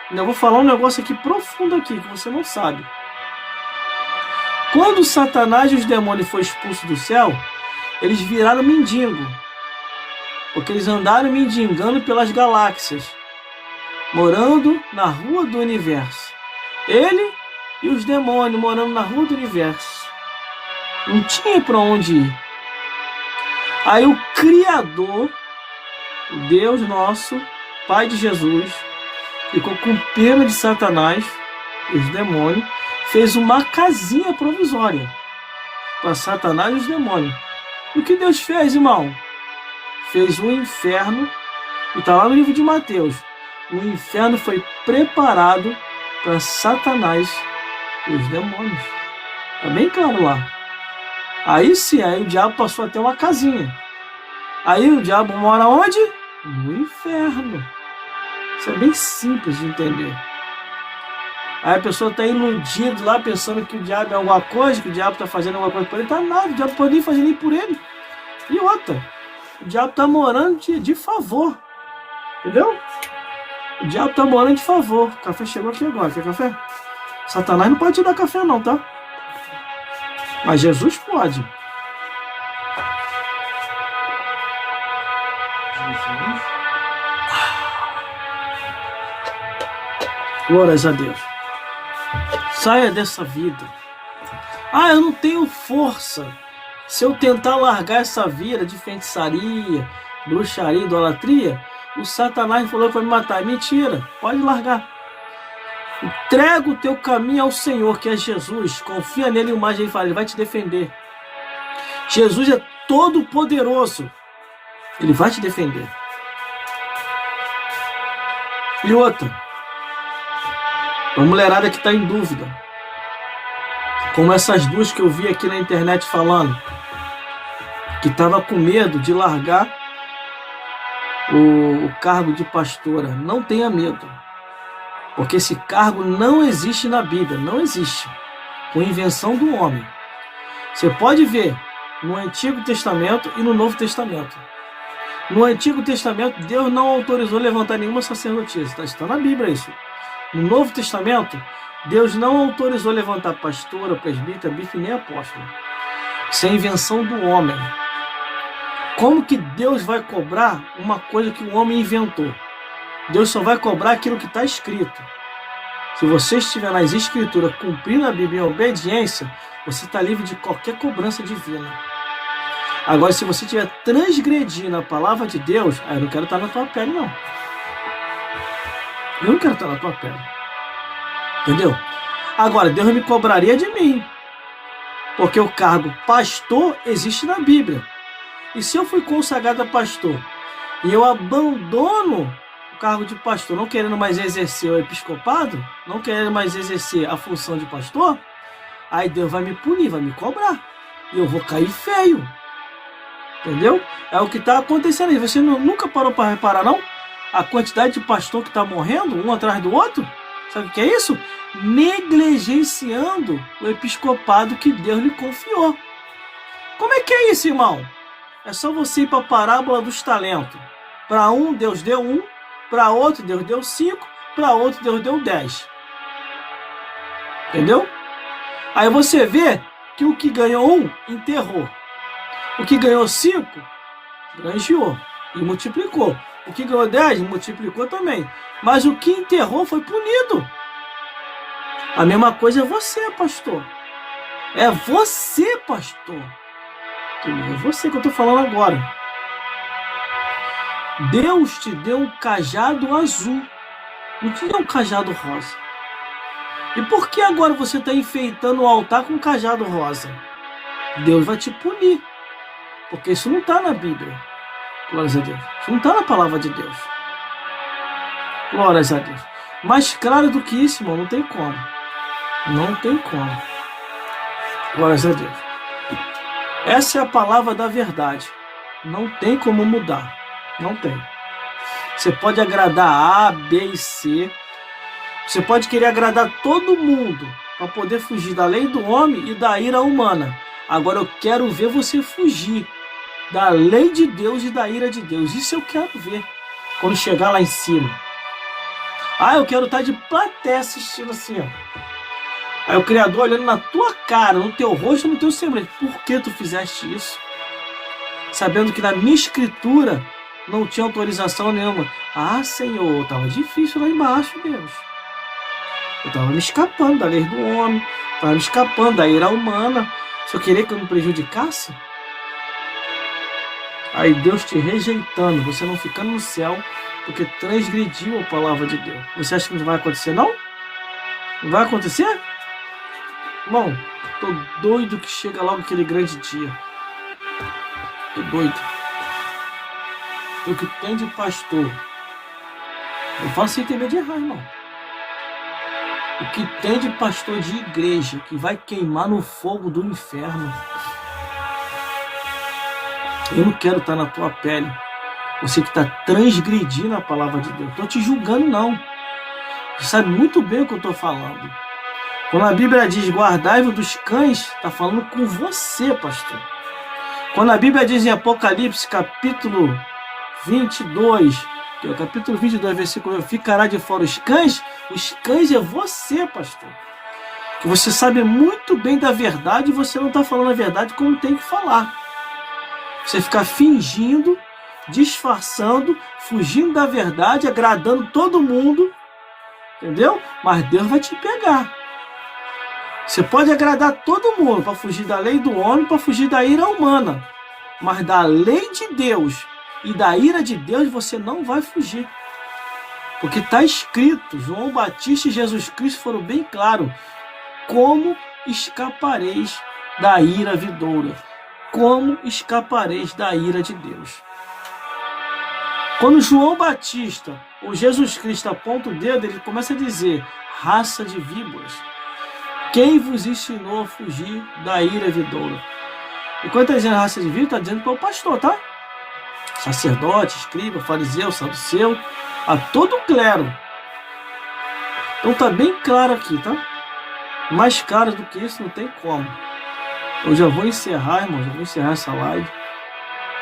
ainda vou falar um negócio aqui profundo aqui, que você não sabe. Quando Satanás e os demônios foram expulsos do céu, eles viraram mendigo. Porque eles andaram mendigando pelas galáxias, morando na rua do universo. Ele e os demônios morando na rua do universo. Não tinha para onde ir. Aí o Criador, o Deus nosso, Pai de Jesus, ficou com pena de Satanás e os demônios, fez uma casinha provisória para Satanás e os demônios. E o que Deus fez, irmão? Fez um inferno, e está lá no livro de Mateus. O inferno foi preparado para Satanás e os demônios. Está bem claro lá. Aí sim, aí o diabo passou a ter uma casinha. Aí o diabo mora onde? No inferno. Isso é bem simples de entender. Aí a pessoa está iludida lá, pensando que o diabo é alguma coisa, que o diabo está fazendo alguma coisa por ele. Está nada, o diabo não pode nem fazer nem por ele. E outra, o diabo está morando de favor. Entendeu? O diabo está morando de favor. O café chegou aqui agora. Quer café? Satanás não pode te dar café não, tá? Mas Jesus pode. Glórias a Deus. Saia dessa vida. Eu não tenho força. Se eu tentar largar essa vida de feitiçaria, bruxaria, idolatria, o Satanás falou que vai me matar. Mentira, pode largar. Entrega o teu caminho ao Senhor, que é Jesus. Confia nele e mais ele fala, ele vai te defender. Jesus é todo poderoso. Ele vai te defender. E outra, uma mulherada que está em dúvida, como essas duas que eu vi aqui na internet falando, que estava com medo de largar o cargo de pastora. Não tenha medo, porque esse cargo não existe na Bíblia, não existe, com invenção do homem. Você pode ver no Antigo Testamento e no Novo Testamento. No Antigo Testamento, Deus não autorizou levantar nenhuma sacerdotisa, está na Bíblia isso. No Novo Testamento, Deus não autorizou levantar pastora, presbítero, bispo nem apóstolo. Isso é invenção do homem. Como que Deus vai cobrar uma coisa que o homem inventou? Deus só vai cobrar aquilo que está escrito. Se você estiver nas escrituras cumprindo a Bíblia em obediência, você está livre de qualquer cobrança divina. Agora, se você estiver transgredindo a palavra de Deus, eu não quero estar na tua pele, não. Eu não quero estar na tua pele. Entendeu? Agora, Deus me cobraria de mim. Porque o cargo pastor existe na Bíblia. E se eu fui consagrado a pastor e eu abandono o cargo de pastor, não querendo mais exercer o episcopado, não querendo mais exercer a função de pastor, aí Deus vai me punir, vai me cobrar. E eu vou cair feio. Entendeu? É o que está acontecendo aí. Você nunca parou para reparar, não? A quantidade de pastor que está morrendo, um atrás do outro? Sabe o que é isso? Negligenciando o episcopado que Deus lhe confiou. Como é que é isso, irmão? É só você ir para a parábola dos talentos. Para um, Deus deu 1, para outro, Deus deu 5, para outro, Deus deu 10. Entendeu? Aí você vê que o que ganhou 1, enterrou. O que ganhou 5, granjeou e multiplicou. O que ganhou 10, multiplicou também. Mas o que enterrou foi punido. A mesma coisa é você, pastor. É você, pastor. É você que eu estou falando agora. Deus te deu um cajado azul. Não te deu um cajado rosa. E por que agora você está enfeitando o altar com um cajado rosa? Deus vai te punir. Porque isso não está na Bíblia. Glórias a Deus. Isso não está na palavra de Deus. Glórias a Deus. Mais claro do que isso, irmão, não tem como. Não tem como. Glórias a Deus. Essa é a palavra da verdade. Não tem como mudar. Não tem. Você pode agradar A, B e C. Você pode querer agradar todo mundo para poder fugir da lei do homem e da ira humana. Agora eu quero ver você fugir da lei de Deus e da ira de Deus. Isso eu quero ver quando chegar lá em cima. Ah, eu quero estar de plateia assistindo assim, ó. Aí o Criador olhando na tua cara, no teu rosto, no teu semblante. Por que tu fizeste isso? Sabendo que na minha escritura não tinha autorização nenhuma. Ah, Senhor, estava difícil lá embaixo, Deus. Eu estava me escapando da lei do homem, estava me escapando da ira humana. Só queria que eu me prejudicasse? Aí Deus te rejeitando, você não ficando no céu, porque transgrediu a palavra de Deus. Você acha que não vai acontecer, não? Não vai acontecer? Irmão, tô doido que chega logo aquele grande dia. Tô doido. O que tem de pastor? Eu falo sem ter medo de errar, irmão. O que tem de pastor de igreja que vai queimar no fogo do inferno? Eu não quero estar na tua pele. Você que está transgredindo a palavra de Deus. Não estou te julgando, não. Você sabe muito bem o que eu estou falando. Quando a Bíblia diz guardai-vos dos cães, está falando com você, pastor. Quando a Bíblia diz em Apocalipse, capítulo 22, que é o capítulo 22, versículo 1, ficará de fora os cães é você, pastor. Que você sabe muito bem da verdade e você não está falando a verdade como tem que falar. Você fica fingindo, disfarçando, fugindo da verdade, agradando todo mundo, entendeu? Mas Deus vai te pegar. Você pode agradar todo mundo para fugir da lei do homem, para fugir da ira humana. Mas da lei de Deus e da ira de Deus você não vai fugir. Porque está escrito, João Batista e Jesus Cristo foram bem claros. Como escapareis da ira vindoura? Como escapareis da ira de Deus? Quando João Batista ou Jesus Cristo aponta o dedo, ele começa a dizer, raça de víboras, quem vos ensinou a fugir da ira vindoura? E quando está dizendo raça de víboras, está dizendo para o pastor, tá? Sacerdote, escriba, fariseu, saduceu, a todo o clero. Então está bem claro aqui, tá? Mais claro do que isso não tem como. Eu já vou encerrar, irmão, já vou encerrar essa live.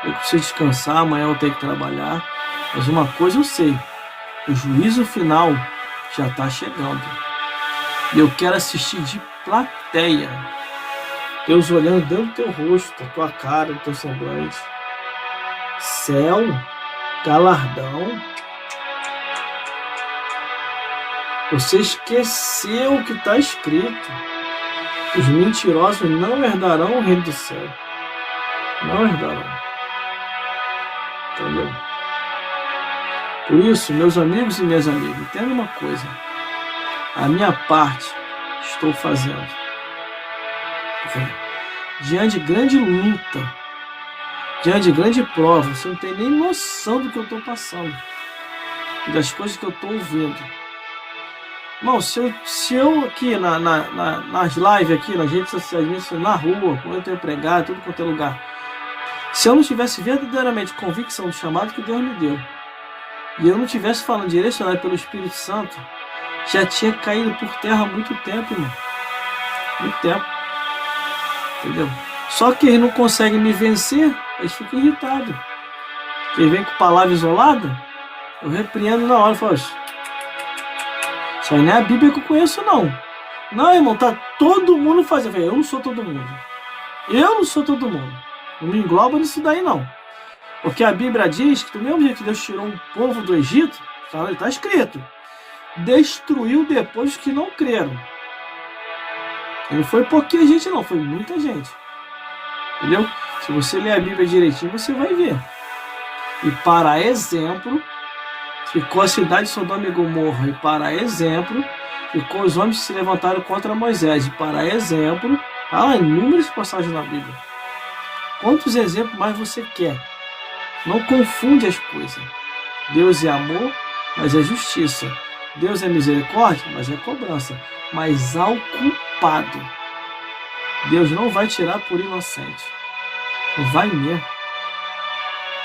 Eu preciso descansar, amanhã eu tenho que trabalhar. Mas uma coisa eu sei, o juízo final já está chegando. E eu quero assistir de plateia. Deus olhando dentro do teu rosto, da tua cara, do teu semblante. Céu, galardão. Você esqueceu o que está escrito. Os mentirosos não herdarão o reino do céu. Não herdarão. Entendeu? Por isso, meus amigos e minhas amigas, entenda uma coisa. A minha parte estou fazendo. Diante de grande luta, diante de grande prova, você não tem nem noção do que eu estou passando. E das coisas que eu estou ouvindo. Irmão, se eu aqui nas lives, aqui nas redes sociais, na rua, quando eu estou empregado, tudo quanto é lugar, se eu não tivesse verdadeiramente convicção do chamado que Deus me deu, e eu não tivesse falando direcionado pelo Espírito Santo, já tinha caído por terra há muito tempo, irmão. Muito tempo. Entendeu? Só que eles não conseguem me vencer, Eles ficam irritados. Quem vem com palavra isolada, eu repreendo na hora e falo, isso aí não é a Bíblia que eu conheço, não. Não, irmão, tá todo mundo fazendo. Eu não sou todo mundo. Eu não sou todo mundo. Não me engloba nisso daí, não. Porque a Bíblia diz que do mesmo jeito que Deus tirou um povo do Egito, está escrito, destruiu depois que não creram. E não foi pouquinha gente, não. Foi muita gente. Entendeu? Se você ler a Bíblia direitinho, você vai ver. E para exemplo, ficou a cidade de Sodoma e Gomorra. E para exemplo, ficou os homens que se levantaram contra Moisés. E para exemplo, há inúmeras passagens na Bíblia. Quantos exemplos mais você quer? Não confunde as coisas. Deus é amor, mas é justiça. Deus é misericórdia, mas é cobrança. Mas ao culpado, Deus não vai tirar por inocente. Não vai mesmo.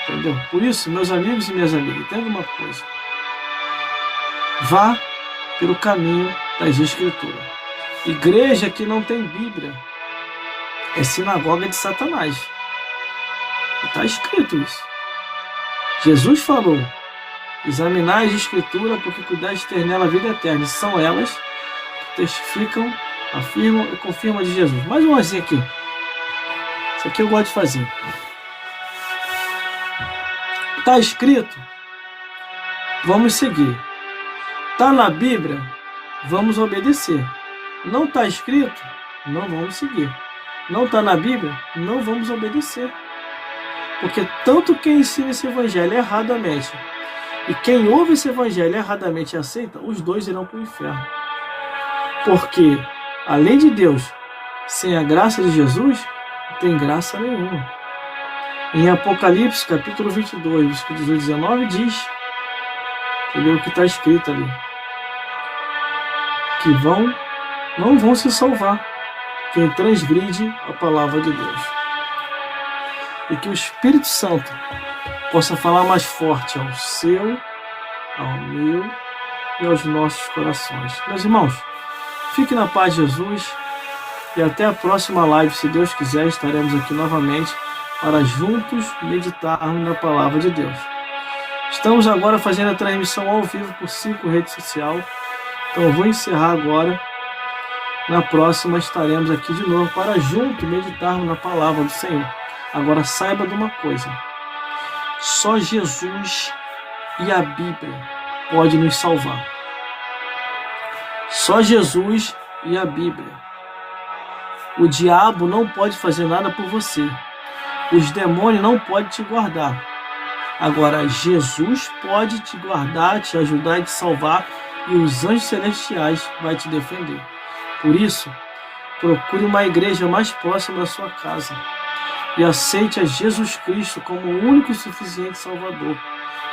Entendeu? Por isso, meus amigos e minhas amigas, entenda uma coisa. Vá pelo caminho das Escrituras. Igreja que não tem Bíblia é sinagoga de Satanás. Está escrito isso. Jesus falou, examinai as Escrituras, porque cuidais de ter nela a vida eterna. E são elas que testificam, afirmam e confirmam de Jesus. Mais um assim aqui. Isso aqui eu gosto de fazer. Está escrito, vamos seguir. Está na Bíblia, vamos obedecer. Não está escrito, não vamos seguir. Não está na Bíblia, não vamos obedecer. Porque tanto quem ensina esse evangelho erradamente e quem ouve esse evangelho erradamente e aceita, os dois irão para o inferno. Porque, além de Deus, sem a graça de Jesus, não tem graça nenhuma. Em Apocalipse, capítulo 22, versículo 18 e 19, diz, entendeu? O que está escrito ali, que não vão se salvar quem transgride a palavra de Deus. E que o Espírito Santo possa falar mais forte ao seu, ao meu e aos nossos corações. Meus irmãos, fique na paz de Jesus e até a próxima live, se Deus quiser, estaremos aqui novamente para juntos meditarmos na palavra de Deus. Estamos agora fazendo a transmissão ao vivo por 5 redes sociais, então eu vou encerrar agora. Na próxima estaremos aqui de novo para juntos meditarmos na palavra do Senhor. Agora saiba de uma coisa, só Jesus e a Bíblia podem nos salvar. Só Jesus e a Bíblia. O diabo não pode fazer nada por você. Os demônios não podem te guardar. Agora Jesus pode te guardar, te ajudar e te salvar, e os anjos celestiais vão te defender. Por isso, procure uma igreja mais próxima da sua casa. E aceite a Jesus Cristo como o único e suficiente Salvador.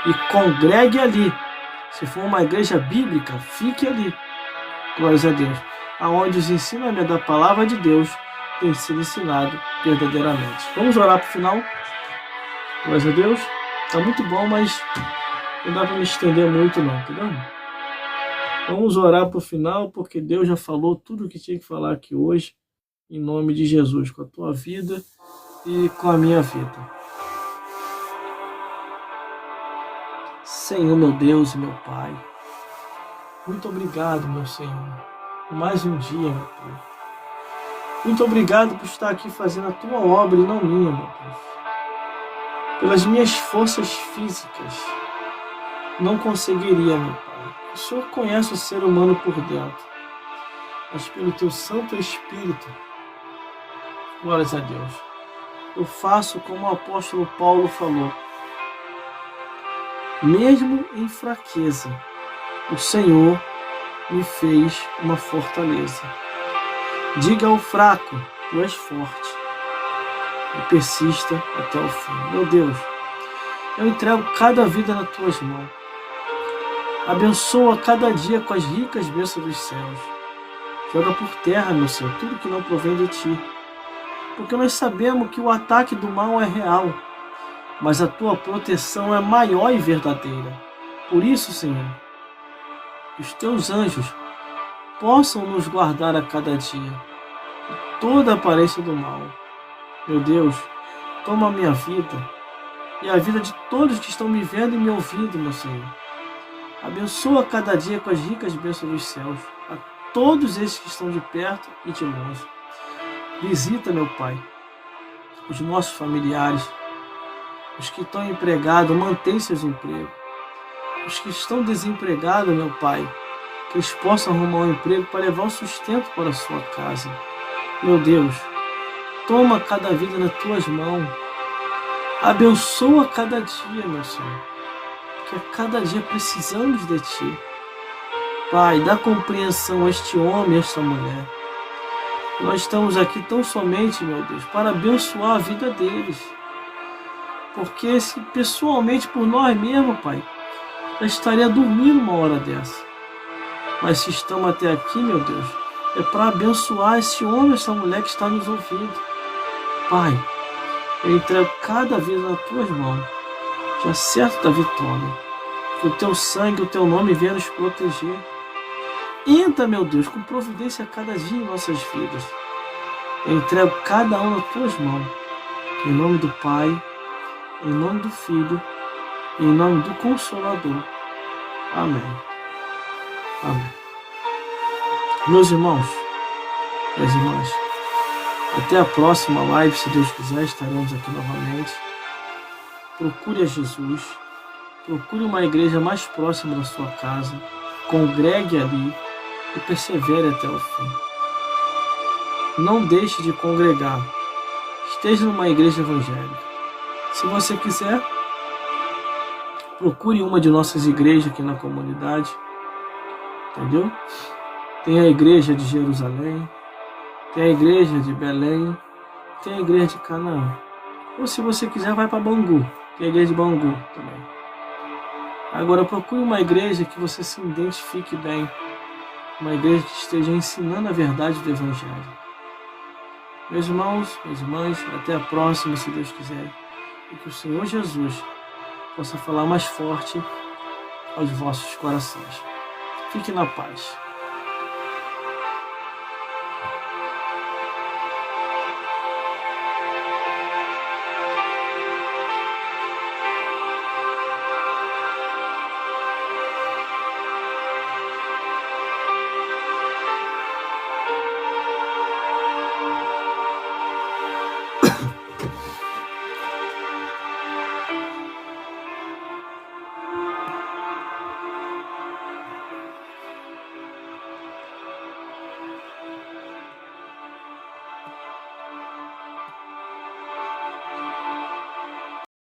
E congregue ali. Se for uma igreja bíblica, fique ali. Glórias a Deus. Aonde os ensinamentos da palavra de Deus têm sido ensinados verdadeiramente. Vamos orar para o final? Glórias a Deus. Está muito bom, mas não dá para me estender muito não, entendeu? Vamos orar para o final, porque Deus já falou tudo o que tinha que falar aqui hoje. Em nome de Jesus, com a tua vida e com a minha vida. Senhor, meu Deus e meu Pai, muito obrigado, meu Senhor, por mais um dia, meu Pai. Muito obrigado por estar aqui fazendo a tua obra e não minha, meu Pai. Pelas minhas forças físicas, não conseguiria, meu Pai. O Senhor conhece o ser humano por dentro, mas pelo teu Santo Espírito, glórias a Deus, eu faço como o apóstolo Paulo falou. Mesmo em fraqueza, o Senhor me fez uma fortaleza. Diga ao fraco, tu és forte, e persista até o fim. Meu Deus, eu entrego cada vida nas tuas mãos. Abençoa cada dia com as ricas bênçãos dos céus. Joga por terra, meu Senhor, tudo que não provém de ti. Porque nós sabemos que o ataque do mal é real, mas a tua proteção é maior e verdadeira. Por isso, Senhor, que os teus anjos possam nos guardar a cada dia de toda a aparência do mal. Meu Deus, toma a minha vida e a vida de todos que estão me vendo e me ouvindo, meu Senhor. Abençoa cada dia com as ricas bênçãos dos céus, a todos esses que estão de perto e de longe. Visita, meu Pai, os nossos familiares, os que estão empregados, mantém seus empregos. Os que estão desempregados, meu Pai, que eles possam arrumar um emprego para levar o sustento para a sua casa. Meu Deus, toma cada vida nas tuas mãos. Abençoa cada dia, meu Senhor, porque a cada dia precisamos de Ti. Pai, dá compreensão a este homem, a esta mulher. Nós estamos aqui tão somente, meu Deus, para abençoar a vida deles. Porque se pessoalmente por nós mesmos, Pai, já estaria dormindo uma hora dessa. Mas se estamos até aqui, meu Deus, é para abençoar esse homem, essa mulher que está nos ouvindo. Pai, eu entrego cada vida nas tuas mãos, já certo da vitória. Que o teu sangue, o teu nome venha nos proteger. Entra, meu Deus, com providência a cada dia em nossas vidas. Eu entrego cada um nas tuas mãos. Em nome do Pai, em nome do Filho, em nome do Consolador. Amém. Amém. Meus irmãos, minhas irmãs, até a próxima live, se Deus quiser, estaremos aqui novamente. Procure a Jesus, procure uma igreja mais próxima da sua casa, congregue ali e persevere até o fim. Não deixe de congregar, esteja numa igreja evangélica. Se você quiser, procure uma de nossas igrejas aqui na comunidade, entendeu? Tem a igreja de Jerusalém, tem a igreja de Belém, tem a igreja de Canaã. Ou se você quiser, vai para Bangu, tem a igreja de Bangu também. Agora procure uma igreja que você se identifique bem, uma igreja que esteja ensinando a verdade do Evangelho. Meus irmãos, minhas irmãs, até a próxima, se Deus quiser. E que o Senhor Jesus possa falar mais forte aos vossos corações. Fique na paz.